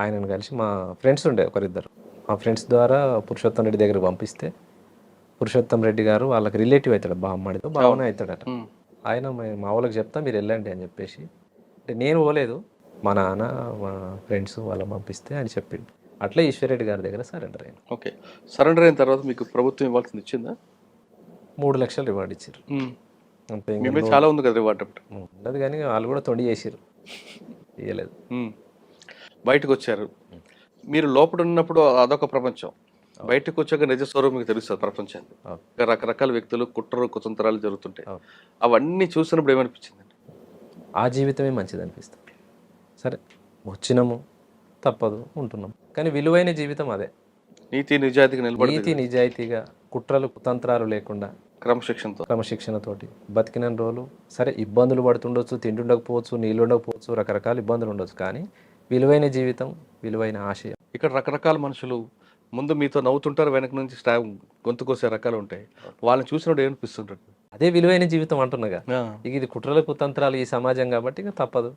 ఆయనను కలిసి మా ఫ్రెండ్స్ ఉండే ఒకరిద్దరు, మా ఫ్రెండ్స్ ద్వారా పురుషోత్తం రెడ్డి దగ్గరికి పంపిస్తే పురుషోత్తం రెడ్డి గారు వాళ్ళకి రిలేటివ్ అవుతాడు, బామ్మడితో బాగానే అవుతాడట. ఆయన మా వాళ్ళకి చెప్తా మీరు వెళ్ళండి అని చెప్పేసి, అంటే నేను పోలేదు, మా నాన్న మా ఫ్రెండ్స్ వాళ్ళని పంపిస్తే అని చెప్పిండు. అట్లా ఈశ్వర్ రెడ్డి గారి దగ్గర సరెండర్ అయ్యాను. ఓకే. సరెండర్ అయిన తర్వాత మీకు ప్రభుత్వం ఇవ్వాల్సింది ఇచ్చిందా? 3 లక్షలు రివార్డ్ ఇచ్చారు. అంతే, మీ మీద చాలా ఉంది కదా రివార్డ్. అప్పుడు ఉండదు కానీ వాళ్ళు కూడా తొండి చేసారు, ఇవ్వలేదు. బయటకు వచ్చారు. మీరు లోపల ఉన్నప్పుడు అదొక ప్రపంచం, బయటకు వచ్చాక నిజ స్వరూపం మీకు తెలుస్తుంది ప్రపంచాన్ని. రకరకాల వ్యక్తులు, కుట్రలు, కుతంత్రాలు జరుగుతుంటాయి. అవన్నీ చూసినప్పుడు ఏమనిపించిందండి? ఆ జీవితమే మంచిది అనిపిస్తుంది. సరే వచ్చినాము, తప్పదు, ఉంటున్నాం, కానీ విలువైన జీవితం అదే. నీతి నిజాయితీగా నిలబడి, నీతి నిజాయితీగా, కుట్రలు కుతంత్రాలు లేకుండా, క్రమశిక్షణతోటి బతికిన రోజులు. సరే ఇబ్బందులు పడుతుండొచ్చు, తిండి ఉండకపోవచ్చు, నీళ్ళు ఉండకపోవచ్చు, రకరకాల ఇబ్బందులు ఉండొచ్చు, కానీ విలువైన జీవితం, విలువైన ఆశయం. ఇక్కడ రకరకాల మనుషులు ముందు మీతో నవ్వుతుంటారు, వెనక నుంచి గొంతు కోసే రకాలు ఉంటాయి. వాళ్ళని చూసినప్పుడు ఏమనిపిస్తుంటారు? అదే విలువైన జీవితం అంటున్నాగా. ఇక ఇది కుట్రల కుతంత్రాలు ఈ సమాజం కాబట్టి ఇక తప్పదు.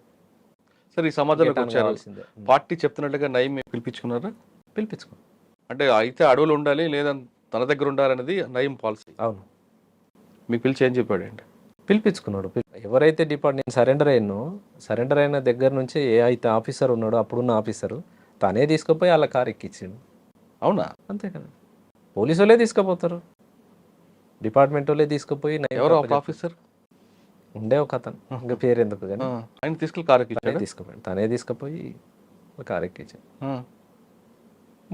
సరే, ఈ సమాజంలోకి వచ్చారు, పార్టీ చెప్తున్నట్లుగా నయం పిలిపించుకున్నారా? పిలిపించుకో, అంటే అయితే అడవులు ఉండాలి, లేదా తన దగ్గర ఉండాలనేది నయం పాలసీ. అవును. మీకు పిలిచి ఏం చెప్పాడు అండి? పిలిపించుకున్నాడు. ఎవరైతే నేను సరెండర్ అయిన దగ్గర నుంచి ఏ అయితే ఆఫీసర్ ఉన్నాడో, అప్పుడున్న ఆఫీసరు తనే తీసుకుపోయి వాళ్ళ కారు ఎక్కించాడు. అవునా? అంతే కదా, పోలీసు వాళ్ళే తీసుకుపోతారు, డిపార్ట్మెంట్ వాళ్ళే తీసుకుపోయి. ఎవరు ఆఫీసర్? ఉండే ఒక అతను, ఇంకా పేరు ఎందుకు కానీ ఆయన తీసుకెళ్ళి కారు ఎక్కించాడు. తీసుకుపోయాడు, తనే తీసుకుపోయి కారు ఎక్కించాడు.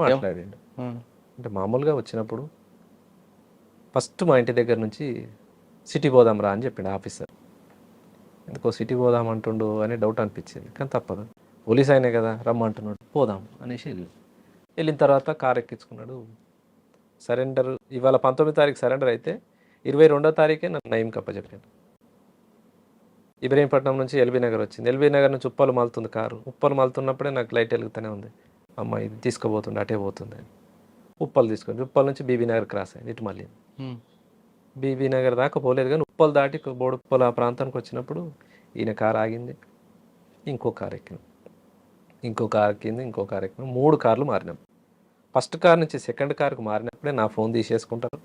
మాట్లాడిండు. అంటే మామూలుగా వచ్చినప్పుడు ఫస్ట్ మా ఇంటి దగ్గర నుంచి సిటీ పోదాం రా అని చెప్పిండు ఆఫీసర్. ఎందుకో సిటీ పోదాం అంటుండు అని డౌట్ అనిపించింది, కానీ తప్పదు, పోలీస్ అయినా కదా రమ్మంటున్నాడు, పోదాం అనేసి వెళ్ళిన తర్వాత కార్ ఎక్కించుకున్నాడు. సరెండర్ ఇవాళ 19వ తారీఖు సరెండర్ అయితే 22వ తారీఖే నన్ను నయం కప్పచెప్పాను. ఇబ్రహీంపట్నం నుంచి ఎల్బీ నగర్ వచ్చింది. ఎల్బీ నగర్ నుంచి ఉప్పలు మాలుతుంది కారు. ఉప్పలు మాలుతున్నప్పుడే నాకు లైట్ వెలుగుతూనే ఉంది, అమ్మ ఇది తీసుకుపోతుండే అటే పోతుంది. ఉప్పలు తీసుకొని ఉప్పల్ నుంచి బీబీ నగర్ క్రాస్ అయింది, ఇటు మళ్ళీ బీబీ నగర్ దాకా పోలేదు, కానీ ఉప్పలు దాటి బోడుప్పలు ఆ ప్రాంతానికి వచ్చినప్పుడు ఈయన కారు ఆగింది. ఇంకో కారు ఎక్కినాం, ఇంకో కారు ఎక్కింది, ఇంకో కారు ఎక్కినాం. 3 కార్లు మారినాం. ఫస్ట్ కార్ నుంచి సెకండ్ కార్కు మారినప్పుడే నా ఫోన్ తీసేసుకుంటారు,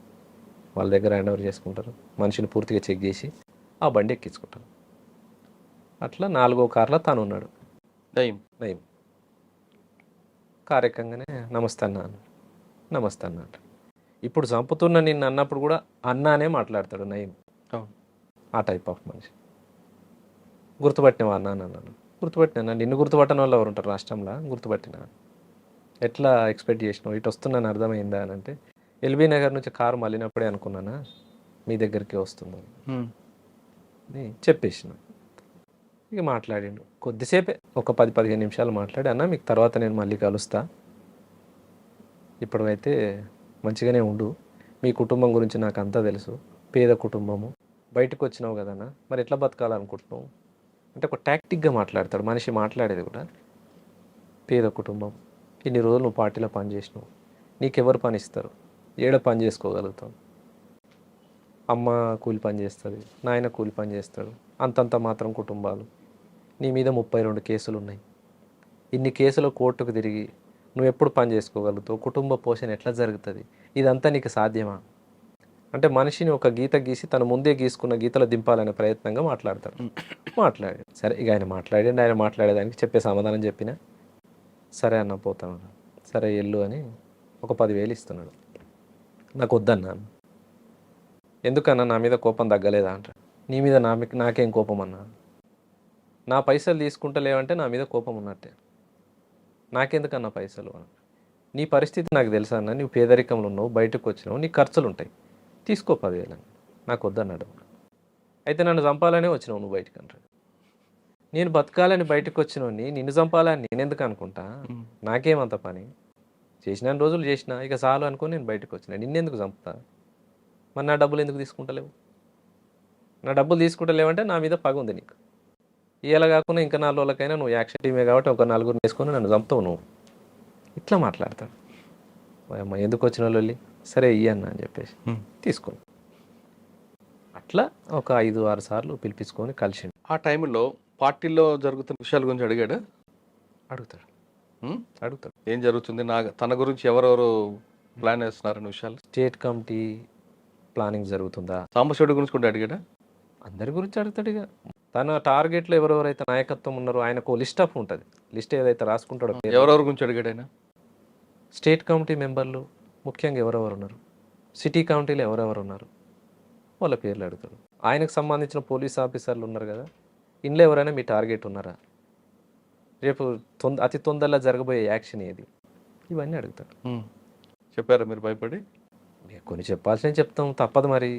వాళ్ళ దగ్గర హ్యాండ్ ఓవర్ చేసుకుంటారు, మనిషిని పూర్తిగా చెక్ చేసి ఆ బండి ఎక్కించుకుంటారు. అట్లా 4వ కార్లో తను ఉన్నాడు నయీం. కారు ఎక్కంగానే నమస్తే అన్న అన్నాడు. నమస్తే అన్న అంట. ఇప్పుడు చంపుతున్న నిన్ను అన్నప్పుడు కూడా అన్నానే మాట్లాడతాడు నయీం. ఆ టైప్ ఆఫ్ మనిషి. గుర్తుపట్టినవా అన్న అన్నాను. గుర్తుపట్టినా. నిన్ను గుర్తుపట్టని వాళ్ళు ఎవరు ఉంటారు రాష్ట్రంలో? గుర్తుపట్టినా. ఎట్లా ఎక్స్పెక్ట్ చేసినావు? ఇటు వస్తున్నాను అర్థమైందా అని అంటే, ఎల్బీ నగర్ నుంచి కారు మళ్ళినప్పుడే అనుకున్నానా మీ దగ్గరికి వస్తుందని చెప్పేసిన. ఇక మాట్లాడిండు కొద్దిసేపే, ఒక 10-15 నిమిషాలు మాట్లాడి, అన్న మీకు తర్వాత నేను మళ్ళీ కలుస్తా, ఇప్పుడైతే మంచిగానే ఉండు, మీ కుటుంబం గురించి నాకు అంతా తెలుసు, పేద కుటుంబము, బయటకు వచ్చినావు కదన్నా, మరి ఎట్లా బతకాలనుకుంటున్నావు అంటే ఒక టాక్టిక్గా మాట్లాడతాడు మనిషి. మాట్లాడేది కూడా పేద కుటుంబం, ఇన్ని రోజులు నువ్వు పార్టీలో పని చేసినావు, నీకెవరు పని ఇస్తారు, ఏడ పని చేసుకోగలుగుతావు, అమ్మ కూలి పని చేస్తుంది, నాయన కూలి పని చేస్తాడు, అంతంత మాత్రం కుటుంబాలు, నీ మీద 32 కేసులు ఉన్నాయి, ఇన్ని కేసులు కోర్టుకు తిరిగి నువ్వు ఎప్పుడు పని చేసుకోగలుగుతావు, కుటుంబ పోషణ ఎట్లా జరుగుతుంది, ఇదంతా నీకు సాధ్యమా అంటే మనిషిని ఒక గీత గీసి తను ముందే గీసుకున్న గీతలో దింపాలనే ప్రయత్నంగా మాట్లాడతాడు. మాట్లాడాడు. సరే ఇక ఆయన మాట్లాడేదానికి చెప్పే సమాధానం చెప్పినా, సరే అన్న పోతాను, సరే వెళ్ళు అని ఒక 10,000 ఇస్తున్నాడు. నాకు వద్దన్నాను. ఎందుకన్నా నా మీద కోపం తగ్గలేదా అంటాడు. నీ మీద నాకేం కోపం అన్నా, నా పైసలు తీసుకుంటా లేవంటే నా మీద కోపం ఉన్నట్టే, నాకెందుకన్నా పైసలు అన్న. నీ పరిస్థితి నాకు తెలుసా అన్న, నువ్వు పేదరికంలో ఉన్నావు, బయటకు వచ్చినావు, నీ ఖర్చులు ఉంటాయి, తీసుకో 10,000 అని. నాకు వద్దన్నాడు. అయితే నన్ను చంపాలనే వచ్చినావు నువ్వు బయటకు అంటాడు. నేను బతకాలని బయటకు వచ్చినోని నిన్ను చంపాలని నేను ఎందుకు అనుకుంటా, నాకేమంత పని, చేసిన రోజులు చేసిన, ఇక చాలు అనుకొని నేను బయటకు వచ్చిన, నిన్నెందుకు చంపుతా, మరి నా డబ్బులు ఎందుకు తీసుకుంటలేవు, నా డబ్బులు తీసుకుంటలేవంటే నా మీద పగ ఉంది నీకు, ఇలా కాకుండా ఇంకా 4 రోజులకైనా నువ్వు యాక్షన్ టీమే కాబట్టి ఒక 4 వేసుకొని నన్ను చంపుతావు నువ్వు, ఇట్లా మాట్లాడతాడు. అమ్మ ఎందుకు వచ్చిన వాళ్ళు, సరే ఇయ్యన్న అని చెప్పేసి తీసుకుని అట్లా ఒక 5-6 సార్లు పిలిపించుకొని కలిసిండు. ఆ టైంలో పార్టీలో జరుగుతున్న విషయాల గురించి అడిగాడు. అడుగుతాడు ఏం జరుగుతుంది, తన గురించి ఎవరెవరు ప్లాన్ వేస్తున్నారన్న విషయాలు, స్టేట్ కమిటీ ప్లానింగ్ జరుగుతుందా, సాంబశివుడి గురించి కూడా అడిగాడా? అందరి గురించి అడుగుతాడు. ఇక తన టార్గెట్లో ఎవరెవరైతే నాయకత్వం ఉన్నారో ఆయనకు లిస్ట్ ఆఫ్ ఉంటుంది, లిస్ట్ ఏదైతే రాసుకుంటాడో ఎవరెవరి గురించి అడిగాడు ఆయన? స్టేట్ కమిటీ మెంబర్లు ముఖ్యంగా ఎవరెవరు ఉన్నారు, సిటీ కమిటీలో ఎవరెవరు ఉన్నారు వాళ్ళ పేర్లు అడుగుతాడు. ఆయనకు సంబంధించిన పోలీస్ ఆఫీసర్లు ఉన్నారు కదా, ఇంట్లో ఎవరైనా మీ టార్గెట్ ఉన్నారా, రేపు అతి తొందరలో జరగబోయే యాక్షన్ ఏది, ఇవన్నీ అడుగుతాడు. చెప్పారా మీరు భయపడి? కొన్ని చెప్పాల్సినవి చెప్తాం, తప్పదు, మరి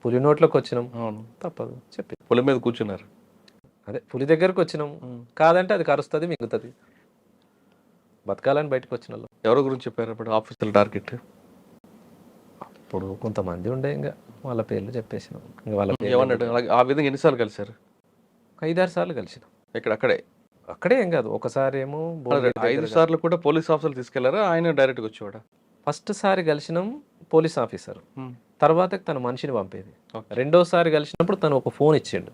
పులి నోట్లోకి వచ్చినాం, తప్పదు చెప్పి పులి మీద కూర్చున్నారు. అదే పులి దగ్గరకు వచ్చినాం, కాదంటే అది కరుస్తుంది మిగుతుంది, బతకాలని బయటకు వచ్చిన వాళ్ళు. ఎవరి గురించి చెప్పారు ఇప్పుడు ఆఫీసర్ టార్గెట్? అప్పుడు కొంతమంది ఉండే, ఇంకా వాళ్ళ పేర్లు చెప్పేసినాం. ఇంకా వాళ్ళ ఏమన్నాడు? ఆ విధంగా ఎన్నిసార్లు కలిశారు? 5-6 సార్లు కలిసినాం. అక్కడే ఏం కాదు, ఒకసారి ఏమో 5 సార్లు కూడా పోలీస్ ఆఫీసర్లు తీసుకెళ్లారా, ఆయన డైరెక్ట్గా వచ్చేవాడా? ఫస్ట్ సారి కలిసినాం పోలీస్ ఆఫీసర్, తర్వాత తన మనిషిని పంపేది. రెండోసారి కలిసినప్పుడు తను ఒక ఫోన్ ఇచ్చేది.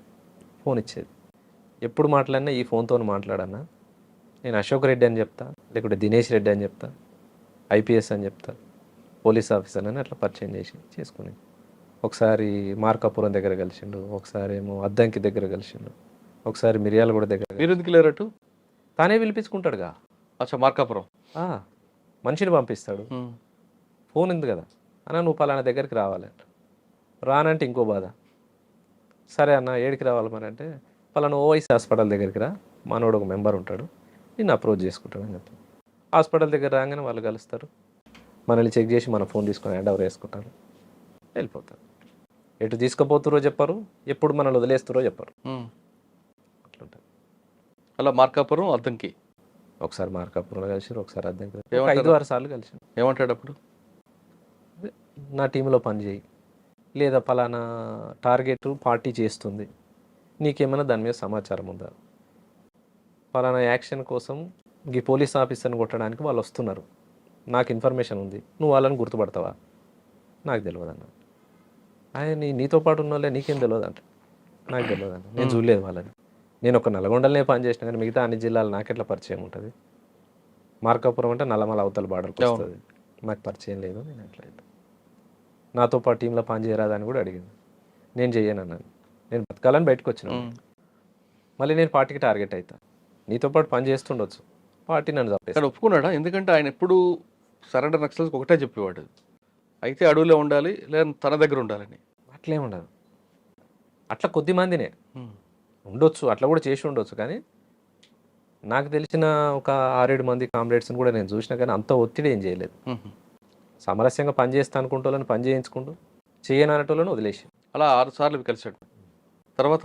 ఎప్పుడు మాట్లాడినా ఈ ఫోన్తో మాట్లాడన్నా, నేను అశోక్ రెడ్డి అని చెప్తా, లేకుంటే దినేష్ రెడ్డి అని చెప్తా, ఐపీఎస్ అని చెప్తా, పోలీస్ ఆఫీసర్ అని అట్లా పరిచయం చేసుకుని ఒకసారి మార్కాపురం దగ్గర కలిసిండు, ఒకసారి ఏమో అద్దంకి దగ్గర కలిసిండు, ఒకసారి మిర్యాలగూడ దగ్గర. మీరు ఎందుకు లేరటు? తానే పిలిపించుకుంటాడుగా. అచ్చా, మార్కాపురం మనిషిని పంపిస్తాడు, ఫోన్ ఉంది కదా అన్న, నువ్వు పలానా దగ్గరికి రావాలి, రానంటే ఇంకో బాధ. సరే అన్న ఏడికి రావాలి మరి అంటే, పలానా ఓవైసీ హాస్పిటల్ దగ్గరికి రా, మనోడు ఒక మెంబర్ ఉంటాడు, నిన్ను అప్రోచ్ చేసుకుంటాడు అని చెప్పి హాస్పిటల్ దగ్గర రాగానే వాళ్ళు కలుస్తారు, మనల్ని చెక్ చేసి మన ఫోన్ తీసుకొని హ్యాండ్ ఓవర్ వేసుకుంటారు, వెళ్ళిపోతారు. ఎటు తీసుకుపోతురో చెప్పరు, ఎప్పుడు మనల్ని వదిలేస్తారో చెప్పరు. అట్లుంటుంది. అలా మార్కాపురం అద్దంకి ఒకసారి మార్కాపురంలో కలిసారు, ఒకసారి అద్దెకి ఏమంటారు? 5-6 సార్లు కలిసాను. ఏమంటాడు అప్పుడు? నా టీంలో పని చేయి, లేదా పలానా టార్గెట్ పార్టీ చేస్తుంది, నీకేమైనా దాని మీద సమాచారం ఉందా, పలానా యాక్షన్ కోసం ఈ పోలీస్ ఆఫీసర్ని కొట్టడానికి వాళ్ళు వస్తున్నారు, నాకు ఇన్ఫర్మేషన్ ఉంది, నువ్వు వాళ్ళని గుర్తుపడతావా, నాకు తెలియదు అన్న. ఆయన నీతో పాటు ఉన్న వాళ్ళే నీకేం తెలియదు అంటే, నాకు తెలియదు అన్న, నేను చూడలేదు వాళ్ళని, నేను ఒక నల్గొండలనే పని చేసిన కానీ మిగతా అన్ని జిల్లాలు నాకెట్లా పరిచయం ఉంటుంది, మార్కాపురం అంటే నల్లమల అవతల బార్డర్కి వస్తుంది, నాకు పరిచయం లేదు, నేను ఎట్లయితే నాతో పాటు టీంలో పని చేయరాదని కూడా అడిగింది, నేను చెయ్యను అన్నాను, నేను బతకాలని బయటకు వచ్చిన, మళ్ళీ నేను పార్టీకి టార్గెట్ అవుతా, నీతో పాటు పని చేస్తుండొచ్చు, పార్టీ నన్ను కానీ తప్పేస్తాను. ఒప్పుకున్నాడా? ఎందుకంటే ఆయన ఎప్పుడు సరెండర్ నక్సల్స్కి ఒకటే చెప్పేవాడు, అయితే అడవిలో ఉండాలి లేదా తన దగ్గర ఉండాలని. అట్లే ఉండదు, అట్లా కొద్ది మందినే ఉండొచ్చు, అట్లా కూడా చేసి ఉండొచ్చు, కానీ నాకు తెలిసిన ఒక 6-7 మంది కామ్రేడ్స్ని కూడా నేను చూసినా కానీ అంత ఒత్తిడి ఏం చేయలేదు. సామరస్యంగా పని చేస్తా అనుకుంటోళ్ళని పని చేయించుకుంటూ, చేయను అనేటోళ్ళని వదిలేసి, అలా 6 సార్లు కలిసాడు. తర్వాత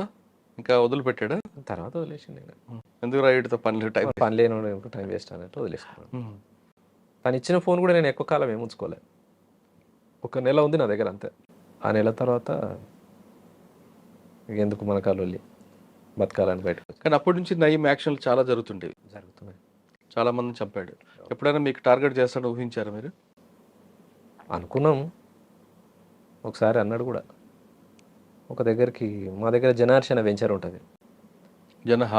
ఇంకా వదిలిపెట్టాడా? తర్వాత వదిలేసి నేను ఎందుకు రైడ్తో పని టైం పని లేని టైం వేస్ట్ అన్నట్టు వదిలేసుకున్నాను. తను ఇచ్చిన ఫోన్ కూడా నేను ఎక్కువ కాలం ఏమి ఉంచుకోలేదు, 1 నెల ఉంది నా దగ్గర అంతే. ఆ నెల తర్వాత ఇక ఎందుకు మన కాలు బతకాలని బయటకు వచ్చి. కానీ అప్పటి నుంచి నయం యాక్షన్లు చాలా జరుగుతుండేవి, జరుగుతున్నాయి. చాలా మందిని చంపాడు. ఎప్పుడైనా మీకు టార్గెట్ చేస్తాడని ఊహించారా మీరు? అనుకున్నాం, ఒకసారి అన్నాడు కూడా, ఒక దగ్గరికి మా దగ్గర జనార్షణ వెంచర్ ఉంటుంది,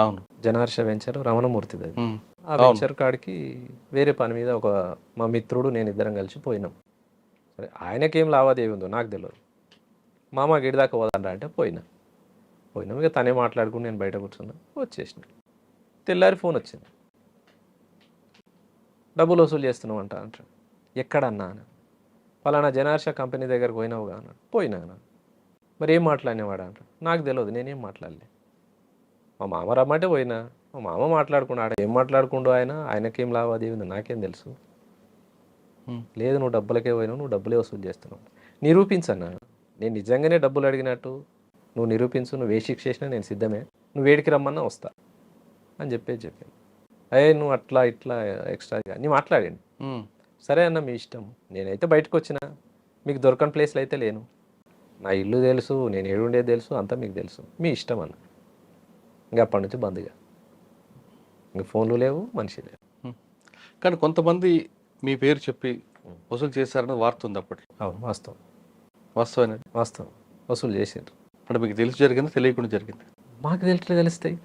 అవును, జనార్ష వెంచర్ రమణమూర్తిది అది. ఉమ్. ఆ వెంచర్ కాడికి వేరే పని మీద ఒక మా మిత్రుడు నేను ఇద్దరం కలిసి పోయినాం. సరే ఆయనకేం లావాదేవీ ఉందో నాకు తెలియదు, మామ గిడి దాకా పోదండా అంటే పోయినాం. ఇక తనే మాట్లాడుకుని నేను బయట కూర్చున్నా, వచ్చేసిన. తెల్లారి ఫోన్ వచ్చింది, డబ్బులు వసూలు చేస్తున్నావు అంటాడు. ఎక్కడన్నా అని, ఫలానా జనార్ష కంపెనీ దగ్గరకు పోయినావుగా అన్నాడు. పోయినా అన్నాడు. మరి ఏం మాట్లాడినవాడు అంటాడు. నాకు తెలియదు, నేనేం మాట్లాడలే, మా మామ రమ్మంటే పోయినా, మా మామ మాట్లాడుకున్నాడు, ఏం మాట్లాడుకుండు ఆయనకేం లావాదేవీ ఉంది నాకేం తెలుసు. లేదు నువ్వు డబ్బులకే పోయినావు, నువ్వు డబ్బులే వసూలు చేస్తున్నావు, నిరూపించన్నా, నేను నిజంగానే డబ్బులు అడిగినట్టు నువ్వు నిరూపించు, నువ్వు ఏ శిక్ష చేసినా నేను సిద్ధమే, నువ్వు వేడికి రమ్మన్నా వస్తా అని చెప్పాను. నువ్వు అట్లా ఇట్లా ఎక్స్ట్రాగా నీ మాట్లాడండి. సరే అన్న మీ ఇష్టం, నేనైతే బయటకు వచ్చిన, మీకు దొరకని ప్లేస్లో అయితే లేను, నా ఇల్లు తెలుసు, నేను ఏడుండేది తెలుసు, అంతా మీకు తెలుసు, మీ ఇష్టం అన్న. ఇంకా అప్పటి నుంచి బంద్గా, ఇంకా ఫోన్లు లేవు, మనిషి లేవు. కానీ కొంతమంది మీ పేరు చెప్పి వసూలు చేశారని వార్త ఉంది అప్పట్లో. అవును, వాస్తవం, వాస్తవం వసూలు చేసారు. అంటే మీకు తెలిసి జరిగింది, తెలియకుండా జరిగింది? మాకు తెలుస్తాయి,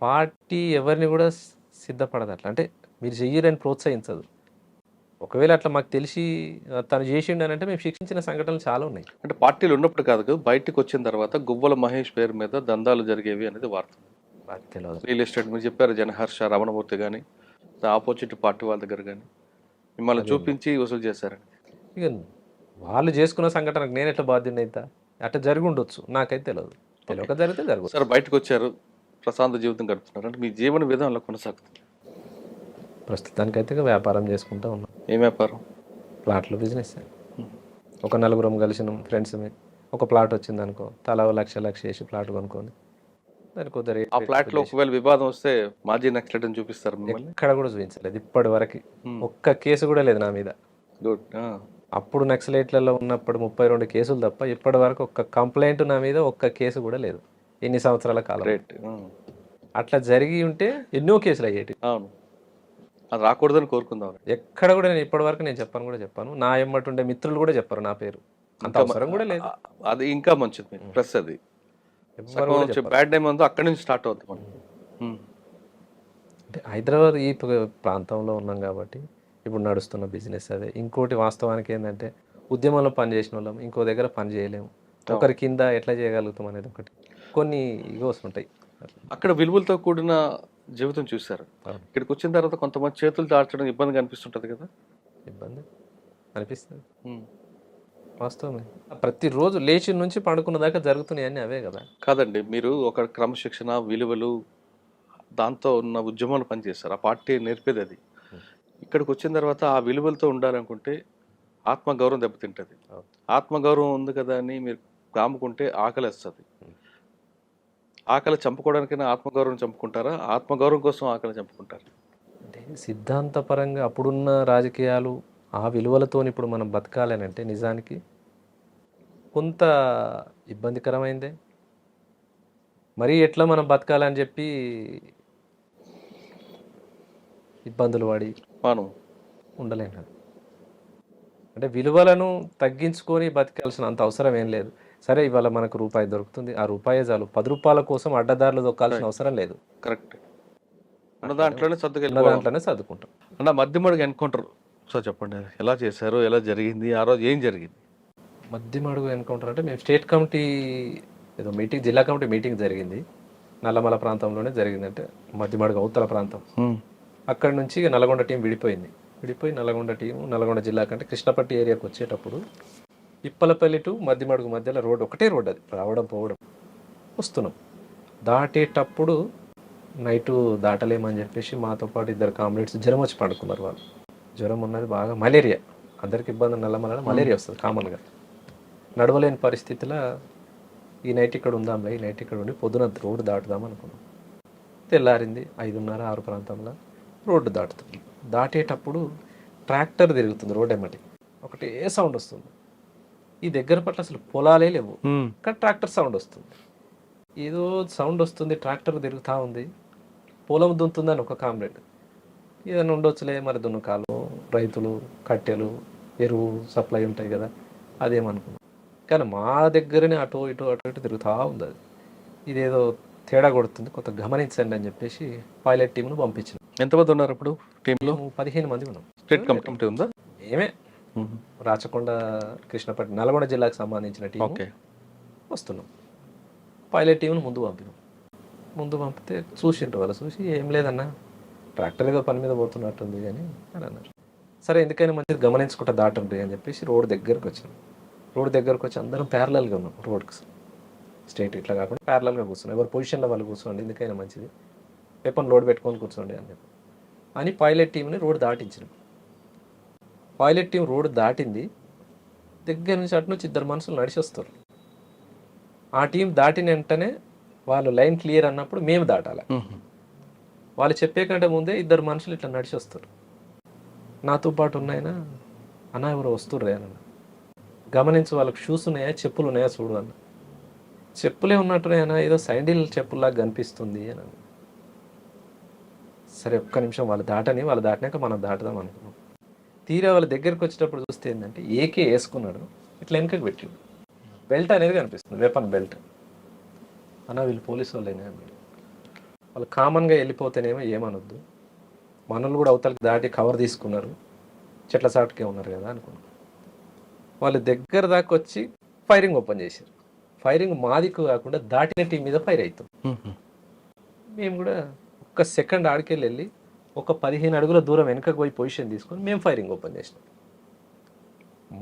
పార్టీ ఎవరిని కూడా సిద్ధపడదు అట్లా, అంటే మీరు చెయ్యరని ప్రోత్సహించదు. ఒకవేళ అట్లా మాకు తెలిసి తను చేసిండు అని అంటే మేము శిక్షించిన సంఘటనలు చాలా ఉన్నాయి. అంటే పార్టీలు ఉన్నప్పుడు కాదు కదా, బయటకు వచ్చిన తర్వాత గువ్వల మహేష్ పేరు మీద దందాలు జరిగేవి అనేది వార్త. నాకు తెలియదు. రియల్ ఎస్టేట్ మీరు చెప్పారు, జనహర్ష, రమణమూర్తి కానీ ఆపోజిట్ పార్టీ వాళ్ళ దగ్గర కానీ మిమ్మల్ని చూపించి వసూలు చేశారని. ఇక వాళ్ళు చేసుకున్న సంఘటనకు నేను ఎట్లా బాధ్యుని అయితే, అట్లా జరిగి ఉండొచ్చు, నాకైతే తెలియక జరిగితే జరగదు. సరే బయటకు వచ్చారు, ప్రశాంత జీవితం గడుపుతున్నారు, అంటే మీ జీవన విధానంలో కొనసాగుతుంది. ప్రస్తుతానికైతే వ్యాపారం చేసుకుంటూ ఉన్నాం. ఏం వ్యాపారం? ప్లాట్లు బిజినెస్. ఒక 4 కలిసినాం ఫ్రెండ్స్, ఒక ప్లాట్ వచ్చింది అనుకో, తలా 1,00,000 వేసి ప్లాట్ కొనుక్కొని దానికి కొద్దిగా ఆ ప్లాట్ లో ఒకవేళ వివాదం వస్తే మాజీ నక్సలైట్ అని చూపిస్తారు మిమ్మల్ని? ఎక్కడ కూడా చూపించలేదు ఇప్పటి వరకు, ఒక్క కేసు కూడా లేదు నా మీద. గుడ్. అప్పుడు నక్సలైట్లలో ఉన్నప్పుడు 32 కేసులు తప్ప ఇప్పటి వరకు ఒక్క కంప్లైంట్ నా మీద, ఒక్క కేసు కూడా లేదు ఎన్ని సంవత్సరాల కాలం. అట్లా జరిగి ఉంటే ఎన్నో కేసులు అయ్యేటి. అవును, అది రాకూడదని కోరుకుందాం. ఎక్కడ కూడా నేను ఇప్పటి వరకు నేను చెప్పాను, నా ఎమ్మటి ఉండే మిత్రులు కూడా చెప్పారు నా పేరు, అంత అవసరం కూడా లేదు. అది ఇంకా మంచిది. ప్లస్ అది బ్యాడ్ టైం ఉందో అక్కడి నుంచి స్టార్ట్ అవుతుంది మనం. అంటే హైదరాబాద్ ఈ ప్రాంతంలో ఉన్నాం కాబట్టి ఇప్పుడు నడుస్తున్న బిజినెస్ అదే. ఇంకోటి వాస్తవానికి ఏంటంటే ఉద్యమంలో పని చేసిన వాళ్ళం ఇంకో దగ్గర పని చేయలేము, ఒకరి కింద ఎట్లా చేయగలుగుతాం అనేది ఒకటి, కొన్ని ఈగోస్ ఉంటాయి. అక్కడ విలువలతో కూడిన జీవితం చూశారు, ఇక్కడికి వచ్చిన తర్వాత కొంతమంది చేతులు దాల్చడం ఇబ్బందిగా అనిపిస్తుంటది కదా? ఇబ్బంది అనిపిస్తుంది, వాస్తవమే. ప్రతిరోజు లేచి నుంచి పడుకున్న దాకా జరుగుతున్నాయి అన్నీ అవే కదా. కాదండి, మీరు ఒక క్రమశిక్షణ, విలువలు, దాంతో ఉన్న ఉద్యమాలు పనిచేస్తారు, ఆ పార్టీ నేర్పేది అది. ఇక్కడికి వచ్చిన తర్వాత ఆ విలువలతో ఉండాలనుకుంటే ఆత్మగౌరవం దెబ్బతింటుంది. అవును. ఆత్మగౌరవం ఉంది కదా అని మీరు కాముకుంటే ఆకలి వస్తుంది. ఆకలి చంపుకోవడానికైనా ఆత్మగౌరవం చంపుకుంటారా? ఆత్మగౌరవం కోసం ఆకలి చంపుకుంటారా? అంటే సిద్ధాంతపరంగా అప్పుడున్న రాజకీయాలు ఆ విలువలతోని ఇప్పుడు మనం బతకాలి అని అంటే నిజానికి కొంత ఇబ్బందికరమైందే. మరీ ఎట్లా మనం బతకాలని చెప్పి ఇబ్బందులు పడి మనం ఉండలేం కదా. అంటే విలువలను తగ్గించుకొని బతకాల్సిన అంత అవసరం ఏం లేదు. సరే ఇవాళ మనకు రూపాయి దొరుకుతుంది, ఆ రూపాయే చాలు. 10 రూపాయల కోసం అడ్డదారులు దొక్కాల్సిన అవసరం లేదు. కరెక్ట్. ఉన్న దాంట్లోనే ఉన్న సర్దుకెళ్ళిపోవాలి. దాంట్లోనే సర్దుకుంటాం. అన్న మధ్యమడుగు ఎన్కౌంటర్ సో చెప్పండి, ఎలా చేశారు, ఎలా జరిగింది, ఆ రోజు ఏం జరిగింది? మధ్యమడుగు ఎన్కౌంటర్ అంటే మేము స్టేట్ కమిటీ ఏదో మీటింగ్, జిల్లా కమిటీ మీటింగ్ జరిగింది. నల్లమల ప్రాంతంలోనే జరిగింది. అంటే మధ్యమడుగు అవతల ప్రాంతం. అక్కడి నుంచి నల్గొండ టీం విడిపోయి నల్గొండ టీం నల్గొండ జిల్లా కంటే కృష్ణపట్టి ఏరియాకి వచ్చేటప్పుడు ఇప్పలపల్లి టు మధ్యమడుగు మధ్యలో రోడ్, ఒకటే రోడ్, అది రావడం పోవడం. వస్తున్నాం, దాటేటప్పుడు నైటు దాటలేమని చెప్పేసి మాతో పాటు 2 కామ్రేడ్స్ జ్వరం వచ్చి పడుకున్నారు. వాళ్ళు జ్వరం ఉన్నది బాగా, మలేరియా, అందరికి ఇబ్బంది. నల్లమల మలేరియా వస్తుంది కామన్గా. నడవలేని పరిస్థితిలో ఈ నైట్ ఇక్కడ ఉందాంలే, ఈ నైట్ ఇక్కడ ఉండి పొద్దున రోడ్డు దాటుదాం అనుకున్నాం. తెల్లారింది 5:30, 6 ప్రాంతంలో రోడ్డు దాటుతుంది. దాటేటప్పుడు ట్రాక్టర్ తిరుగుతుంది రోడ్ ఎమ్మటి, ఒకటే సౌండ్ వస్తుంది. ఈ దగ్గర పట్ల అసలు పొలాలే లేవు, కానీ ట్రాక్టర్ సౌండ్ వస్తుంది. ఏదో సౌండ్ వస్తుంది, ట్రాక్టర్ తిరుగుతూ ఉంది. పొలం దున్నుతుందని ఒక కామ్రేడ్, ఏదైనా ఉండొచ్చులే మరి దున్నకాలు, రైతులు కట్టెలు ఎరువు సప్లై ఉంటాయి కదా, అదేమనుకున్నాం. కానీ మా దగ్గరనే అటు ఇటు తిరుగుతూ ఉంది. అది ఇదేదో తేడా కొడుతుంది, కొంత గమనించండి అని చెప్పేసి పైలట్ టీంను పంపించిన. ఎంతమంది ఉన్నారు అప్పుడు టీంలో? 15 మంది ఉన్నాం. స్టేట్ కమిటీ ఉందా? ఏమే రాచకొండ, కృష్ణపట్టి, నల్గొండ జిల్లాకు సంబంధించిన టీం. ఓకే. వస్తున్నాం, పైలట్ టీంను ముందు పంపితే చూసిండ్రు. వాళ్ళు చూసి ఏం లేదన్నా, ట్రాక్టర్ ఏదో పని మీద పోతున్నట్టుంది అని అన్నారు. సరే ఎందుకైనా మంచిది గమనించుకుంటా దాటండి అని చెప్పేసి రోడ్ దగ్గరకు వచ్చాం. రోడ్ దగ్గరకు వచ్చి అందరం ప్యారలల్గా ఉన్నాం రోడ్కి, స్ట్రైట్ ఇట్లా కాకుండా ప్యారలల్గా కూర్చున్నాం. ఎవరు పొజిషన్లో వాళ్ళు కూర్చోండి, ఎందుకైనా మంచిది, వెపన్ లోడ్ పెట్టుకొని కూర్చోండి అని చెప్పి అని పైలట్ టీంని రోడ్ దాటించినాం. పైలట్ టీం రోడ్ దాటింది, దగ్గర నుంచి అటు నుంచి 2 మనుషులు నడిచి వస్తారు. ఆ టీం దాటిన వెంటనే వాళ్ళు లైన్ క్లియర్ అన్నప్పుడు మేము దాటాలి. వాళ్ళు చెప్పే కంటే ముందే 2 మనుషులు ఇట్లా నడిచి వస్తారు. నాతో పాటు ఉన్నాయన, అన్న ఎవరు వస్తుర్రే అన్న, గమనించి వాళ్ళకి షూస్ ఉన్నాయా, చెప్పులు ఉన్నాయా చూడు అన్న. చెప్పులే ఉన్నట్టున్నాయన్నా, ఏదో సైండిల్ చెప్పుల్లాగా కనిపిస్తుంది అని అన్న. సరే ఒక్క నిమిషం వాళ్ళు దాటినాక మనం దాటుదాం అనుకున్నాం. తీరా వాళ్ళ దగ్గరికి వచ్చేటప్పుడు చూస్తే ఏంటంటే ఏకే వేసుకున్నాడు, ఇట్లా వెనకకి పెట్టాడు. బెల్ట్ అనేది కనిపిస్తుంది, వెపన్ బెల్ట్. అన్న వీళ్ళు పోలీసు వాళ్ళేనే అన్నాడు. వాళ్ళు కామన్గా వెళ్ళిపోతేనేమో ఏమనొద్దు, మనల్ని కూడా అవతలకి దాటి కవర్ తీసుకున్నారు, చెట్ల చాటుకే ఉన్నారు కదా అనుకున్నాం. వాళ్ళు దగ్గర దాకా వచ్చి ఫైరింగ్ ఓపెన్ చేశారు. ఫైరింగ్ మాదికు కాకుండా దాటిన టీం మీద ఫైర్ అవుతాం. మేము కూడా ఒక్క సెకండ్ ఆడికెళ్ళి ఒక 15 అడుగుల దూరం వెనకకు పోయి పొజిషన్ తీసుకొని మేము ఫైరింగ్ ఓపెన్ చేసినాం.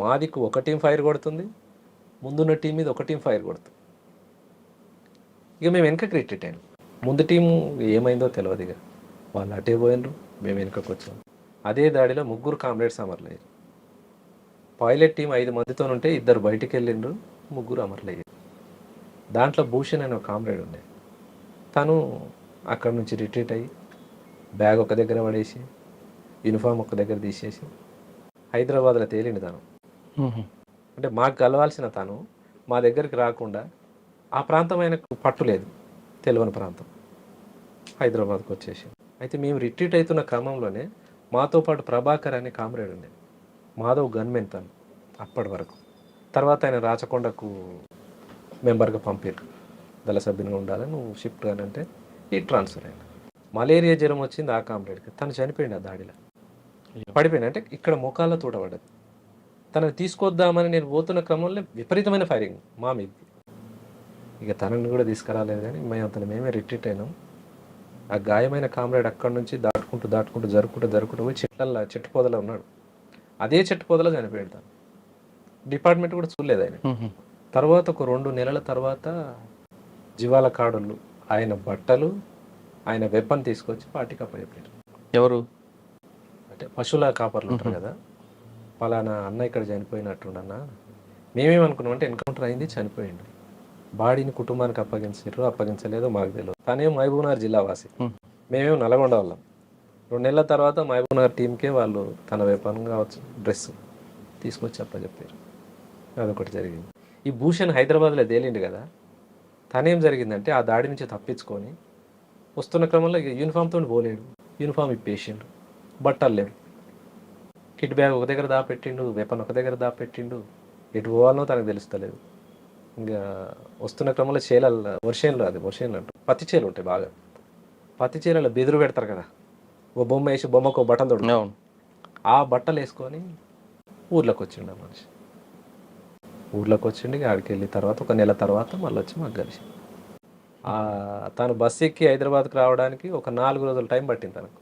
మాదికు ఒక టీం ఫైర్ కొడుతుంది, ముందున్న టీం మీద ఒక టీం ఫైర్ కొడుతుంది. ఇక మేము వెనకకి రిట్రీట్ అయినాం. ముందు టీము ఏమైందో తెలియదు, ఇక వాళ్ళు అటే పోయినరు, మేము వెనుకకు వచ్చాం. అదే దాడిలో 3 కామ్రేడ్స్ అమరులయ్యారు. పైలట్ టీం 5 మందితో ఉంటే 2 బయటికి వెళ్ళిండ్రు, 3 అమరులయ్యారు. దాంట్లో భూషణ్ అనే ఒక కామ్రేడ్ ఉండే, తను అక్కడి నుంచి రిట్రీట్ అయ్యి బ్యాగ్ ఒక దగ్గర పడేసి యూనిఫామ్ ఒక దగ్గర తీసేసి హైదరాబాద్లో తేలిండు తను. అంటే మాకు కలవాల్సిన తను మా దగ్గరికి రాకుండా, ఆ ప్రాంతం ఆయనకు పట్టు లేదు, తెలియని ప్రాంతం, హైదరాబాద్కి వచ్చేసి. అయితే మేము రిట్రీట్ అవుతున్న క్రమంలోనే మాతో పాటు ప్రభాకర్ అనే కామ్రేడ్ ఉండే, మాధవ్ గన్మెన్ తను అప్పటి వరకు. తర్వాత ఆయన రాచకొండకు మెంబర్గా పంపారు, దళ సభ్యునిగా ఉండాలని, నువ్వు షిఫ్ట్ అని అంటే ఈ ట్రాన్స్ఫర్ అయినా. మలేరియా జ్వరం వచ్చింది ఆ కామ్రేడ్కి, తను చనిపోయింది ఆ దాడిలో. పడిపోయింది అంటే ఇక్కడ మోకాళ్ళ తోడబడ్డది. తనని తీసుకొద్దామని నేను పోతున్న క్రమంలో విపరీతమైన ఫైరింగ్ మా మీద. ఇక తనని కూడా తీసుకురాలేదు, కానీ మేము మేమే రిట్రీట్ అయినాం. ఆ గాయమైన కామ్రేడ్ అక్కడి నుంచి జరుపుకుంటూ పోయి చెట్టు పొదలో ఉన్నాడు. అదే చెట్టు పొదలో చనిపోయాడు తను. డిపార్ట్మెంట్ కూడా చూడలేదు ఆయన. తర్వాత ఒక 2 నెలల తర్వాత జీవాల కాడులు ఆయన బట్టలు, ఆయన వెపన్ తీసుకొచ్చి పార్టీకి అప్పచెప్పారు. ఎవరు? అంటే అంటే పశువుల కాపర్లు ఉంటారు కదా, పలానా అన్న ఇక్కడ చనిపోయినట్టుండన్న. మేమేమనుకున్నామంటే ఎన్కౌంటర్ అయింది, చనిపోయిండు, బాడీని కుటుంబానికి అప్పగించలేదో మాకు తెలియదు. తనేం మహబూబ్నగర్ జిల్లా వాసి, మేమేం నల్గొండ వాళ్ళం. 2 నెలల తర్వాత మహబూబ్నగర్ టీంకే వాళ్ళు తన వెపన్ కావచ్చు, డ్రెస్ తీసుకొచ్చి అప్పచెప్పారు. అదొకటి జరిగింది. ఈ భూషణ్ హైదరాబాద్లో తేలిండు కదా, తనేం జరిగిందంటే ఆ దాడి నుంచి తప్పించుకొని వస్తున్న క్రమంలో యూనిఫామ్తో పోలేడు, యూనిఫామ్ ఇప్పేసిండు, బట్టలు లేవు, కిట్ బ్యాగ్ ఒక దగ్గర దాపెట్టిండు, వెపన్ ఒక దగ్గర దాపెట్టిండు, ఎటు పోవాలనో తనకు తెలుస్తలేదు. ఇంకా వస్తున్న క్రమంలో వర్షంలో అంటారు, పత్తి చేలు ఉంటాయి బాగా, పత్తి చేలలో బెదురు పెడతారు కదా, ఓ బొమ్మ వేసి బొమ్మకు ఓ బట్టలు తొడు, ఆ బట్టలు వేసుకొని ఊర్లోకి వచ్చిండు ఆ మనిషి. ఊర్లోకి వచ్చిండి, ఆడికి వెళ్ళిన తర్వాత 1 నెల తర్వాత మళ్ళీ వచ్చి మాకు కలిసి తను బస్సు ఎక్కి హైదరాబాద్కి రావడానికి ఒక 4 రోజులు టైం పట్టింది తనకు.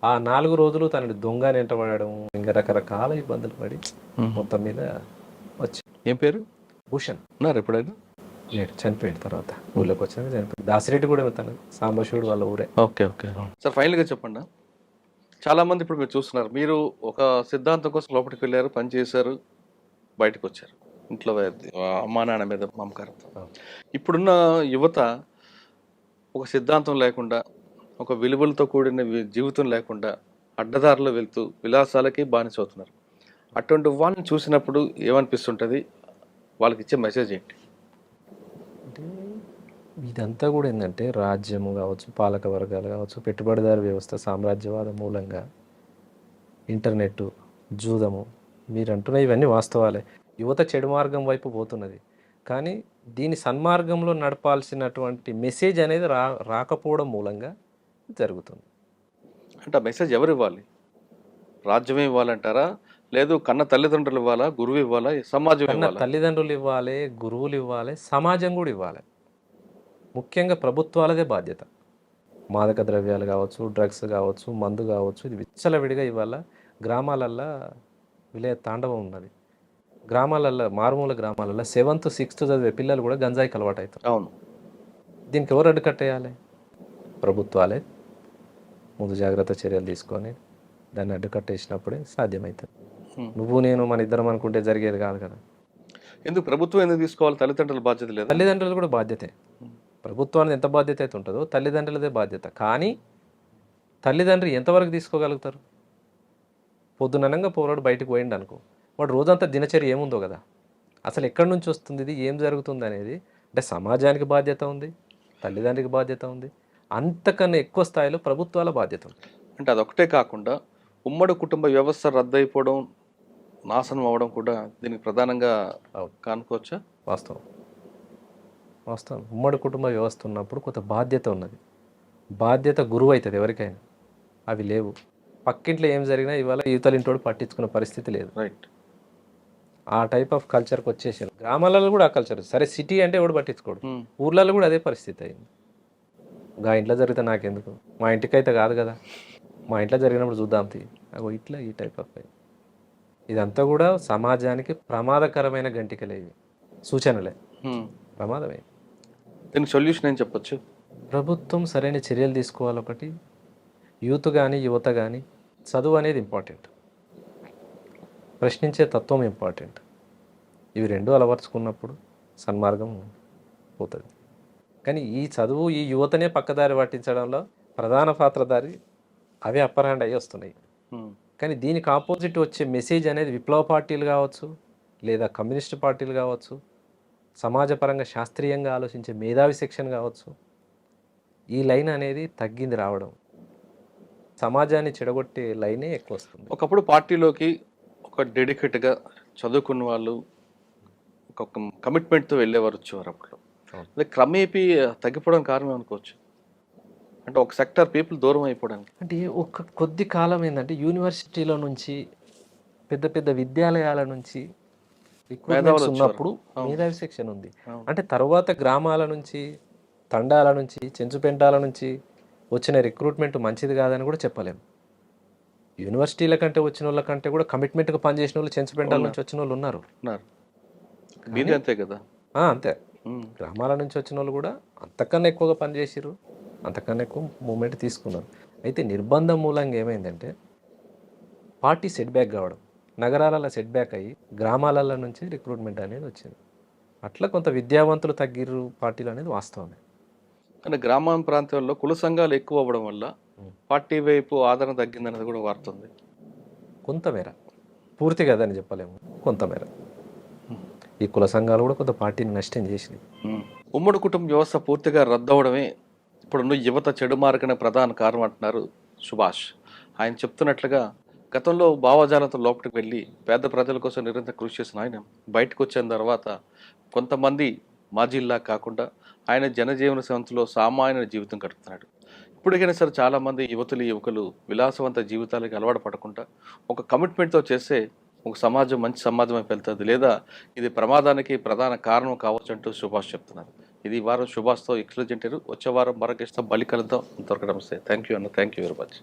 ఆ 4 రోజులు తనని దొంగని వెంటబడడం, ఇంకా రకరకాల ఇబ్బందులు పడి మొత్తం మీద వచ్చి. ఏం పేరు? భూషణ్. ఉన్నారు ఎప్పుడైనా? లేడు, చనిపోయిన తర్వాత ఊళ్ళోకి వచ్చాక చనిపోయింది. దాసిరెడ్డి కూడా తను సాంబశివుడు వాళ్ళ ఊరే. ఓకే ఓకే సార్, ఫైనల్గా చెప్పండి. చాలామంది ఇప్పుడు మీరు చూస్తున్నారు, మీరు ఒక సిద్ధాంతం కోసం లోపలికి వెళ్ళారు, పని చేశారు, బయటకు వచ్చారు, ఇంట్లో అమ్మా నాన్న మీద మమకారంతో. ఇప్పుడున్న యువత ఒక సిద్ధాంతం లేకుండా, ఒక విలువలతో కూడిన జీవితం లేకుండా అడ్డదారిలో వెళ్తూ విలాసాలకి బానిస అవుతున్నారు. అటువంటి వాళ్ళని చూసినప్పుడు ఏమనిపిస్తుంటుంది? వాళ్ళకి ఇచ్చే మెసేజ్ ఏంటి? అంటే ఇదంతా కూడా ఏంటంటే రాజ్యము కావచ్చు, పాలక వర్గాలు కావచ్చు, పెట్టుబడిదారు వ్యవస్థ, సామ్రాజ్యవాద మూలంగా ఇంటర్నెట్, జూదము, మీరు అంటున్న ఇవన్నీ వాస్తవాలే. యువత చెడు మార్గం వైపు పోతున్నది, కానీ దీని సన్మార్గంలో నడపాల్సినటువంటి మెసేజ్ అనేది రాకపోవడం మూలంగా జరుగుతుంది. అంటే ఆ మెసేజ్ ఎవరు ఇవ్వాలి? రాజ్యమే ఇవ్వాలంటారా, లేదు కన్న తల్లిదండ్రులు ఇవ్వాలా, గురువు ఇవ్వాలా, సమాజం ఇవ్వాలా? తల్లిదండ్రులు ఇవ్వాలి, గురువులు ఇవ్వాలి, సమాజం కూడా ఇవ్వాలి. ముఖ్యంగా ప్రభుత్వాలదే బాధ్యత. మాదక ద్రవ్యాలు కావచ్చు, డ్రగ్స్ కావచ్చు, మందు కావచ్చు, ఇది విచ్చలవిడిగా ఇవాళ గ్రామాలల్లో విలయ తాండవం ఉన్నది. గ్రామాలల్లో, మారుమూల గ్రామాలలో 7th 6th చదివే పిల్లలు కూడా గంజాయికి అలవాటు అవుతారు. అవును. దీనికి ఎవరు అడ్డుకట్టేయాలి? ప్రభుత్వాలే ముందు జాగ్రత్త చర్యలు తీసుకొని దాన్ని అడ్డుకట్టేసినప్పుడే సాధ్యమవుతుంది. నువ్వు నేను మన ఇద్దరం అనుకుంటే జరిగేది కాదు కదా. ఎందుకు ప్రభుత్వం ఎందుకు తీసుకోవాలి? తల్లిదండ్రుల బాధ్యత లేదు? తల్లిదండ్రులు కూడా బాధ్యతే. ప్రభుత్వానికి ఎంత బాధ్యత అయితే ఉంటుందో తల్లిదండ్రులదే బాధ్యత. కానీ తల్లిదండ్రులు ఎంతవరకు తీసుకోగలుగుతారు? పొద్దుననంగా పోరాడు బయటకు పోయిండు అనుకో, వాడు రోజంతా దినచర్య ఏముందో కదా, అసలు ఎక్కడి నుంచి వస్తుంది ఇది, ఏం జరుగుతుంది అనేది. అంటే సమాజానికి బాధ్యత ఉంది, తల్లిదండ్రికి బాధ్యత ఉంది, అంతకన్నా ఎక్కువ స్థాయిలో ప్రభుత్వాల బాధ్యత ఉంది. అంటే అదొకటే కాకుండా ఉమ్మడి కుటుంబ వ్యవస్థ రద్దయిపోవడం, నాశనం అవ్వడం కూడా దీనికి ప్రధానంగా కానుకోవచ్చా? వాస్తవం. ఉమ్మడి కుటుంబ వ్యవస్థ ఉన్నప్పుడు కొంత బాధ్యత ఉన్నది. బాధ్యత గురువు అవుతుంది ఎవరికైనా, అవి లేవు. పక్కింట్లో ఏం జరిగినా ఇవాళ యువతలింటోడు పట్టించుకునే పరిస్థితి లేదు. రైట్. ఆ టైప్ ఆఫ్ కల్చర్కి వచ్చేసారు. గ్రామాలలో కూడా ఆ కల్చర్. సరే సిటీ అంటే ఎవడు పట్టించుకోడు, ఊర్లలో కూడా అదే పరిస్థితి అయింది. గా ఇంట్లో జరిగితే నాకెందుకు, మా ఇంటికైతే కాదు కదా, మా ఇంట్లో జరిగినప్పుడు చూద్దాం తీ, అగో ఇట్లా ఈ టైప్ ఆఫ్. ఇదంతా కూడా సమాజానికి ప్రమాదకరమైన గంటికలే, ఇవి సూచనలే, ప్రమాదమే. దీనికి సొల్యూషన్ ఏం చెప్పొచ్చు? ప్రభుత్వం సరైన చర్యలు తీసుకోవాలి. ఒకటి, యూత్ కానీ యువత కానీ చదువు అనేది ఇంపార్టెంట్, ప్రశ్నించే తత్వం ఇంపార్టెంట్. ఇవి రెండు అలవర్చుకున్నప్పుడు సన్మార్గం పోతుంది. కానీ ఈ చదువు ఈ యువతనే పక్కదారి పట్టించడంలో ప్రధాన పాత్రధారి అవే అప్పర్ హ్యాండ్ అయ్యి వస్తున్నాయి. కానీ దీనికి ఆపోజిట్ వచ్చే మెసేజ్ అనేది విప్లవ పార్టీలు కావచ్చు, లేదా కమ్యూనిస్ట్ పార్టీలు కావచ్చు, సమాజపరంగా శాస్త్రీయంగా ఆలోచించే మేధావి సెక్షన్ కావచ్చు, ఈ లైన్ అనేది తగ్గింది రావడం. సమాజాన్ని చెడగొట్టే లైనే ఎక్కువ వస్తుంది. ఒకప్పుడు పార్టీలోకి ఒక డెడికేట్గా చదువుకున్న వాళ్ళు ఒక కమిట్మెంట్తో వెళ్ళేవారు, వచ్చేవారు. అప్పుడు అదే క్రమేపీ తగ్గిపోవడం కారణం అనుకోవచ్చు. అంటే ఒక సెక్టర్ పీపుల్ దూరం అయిపోవడానికి. అంటే ఒక కొద్ది కాలం ఏంటంటే యూనివర్సిటీల నుంచి, పెద్ద పెద్ద విద్యాలయాల నుంచి రిక్రూట్మెంట్స్ ఉన్నప్పుడు మేధావి సెక్షన్ ఉంది. అంటే తర్వాత గ్రామాల నుంచి, తండాల నుంచి, చెంచుపెంటాల నుంచి వచ్చిన రిక్రూట్మెంట్ మంచిది కాదని కూడా చెప్పలేము. యూనివర్సిటీల కంటే వచ్చిన వాళ్ళ కంటే కూడా కమిట్మెంట్గా పనిచేసిన వాళ్ళు చెంచుపెంటాల నుంచి వచ్చిన వాళ్ళు ఉన్నారు. అంతే కదా. అంతే. గ్రామాల నుంచి వచ్చిన వాళ్ళు కూడా అంతకన్నా ఎక్కువగా పనిచేసారు, అంతకన్నా ఎక్కువ మూమెంట్ తీసుకున్నారు. అయితే నిర్బంధం మూలంగా ఏమైందంటే పార్టీ సెట్ బ్యాక్ కావడం, నగరాలలో సెట్ బ్యాక్ అయ్యి గ్రామాలలో నుంచి రిక్రూట్మెంట్ అనేది వచ్చింది. అట్లా కొంత విద్యావంతులు తగ్గిర్రు పార్టీలు అనేది వాస్తవమే. కానీ గ్రామీణ ప్రాంతాల్లో కుల సంఘాలు ఎక్కువ అవ్వడం వల్ల పార్టీ వైపు ఆదరణ తగ్గిందనేది కూడా వార్త ఉంది. కొంతమేర, పూర్తిగా అదని చెప్పలేము, కొంతమేర ఈ కుల సంఘాలు కూడా కొంత పార్టీని నష్టం చేసినాయి. ఉమ్మడి కుటుంబ వ్యవస్థ పూర్తిగా రద్దవడమే ఇప్పుడున్న యువత చెడు మార్గన ప్రధాన కారణం అంటున్నారు సుభాష్. ఆయన చెప్తున్నట్లుగా గతంలో భావజాలంతో లోపలికి వెళ్ళి పేద ప్రజల కోసం నిరంతరం కృషి చేసిన ఆయన బయటకు వచ్చిన తర్వాత కొంతమంది మాజీల్లా కాకుండా ఆయన జనజీవన సంస్థలో సామాన్య జీవితం గడుపుతున్నాడు. ఇప్పటికైనా సరే చాలామంది యువకులు విలాసవంత జీవితాలకి అలవాటు పడకుండా ఒక కమిట్మెంట్తో చేస్తే ఒక సమాజం మంచి సమాజం అయిపోయి వెళ్తుంది, లేదా ఇది ప్రమాదానికి ప్రధాన కారణం కావచ్చు అంటూ సుభాష్ చెప్తున్నారు. ఇది ఈ వారం సుభాష్తో ఎక్స్క్లూజెంట్. వచ్చే వారం మరొక బలి కలుద్దాం. అంతవరకు నమస్తే. థ్యాంక్ యూ అన్న. Thank you very much.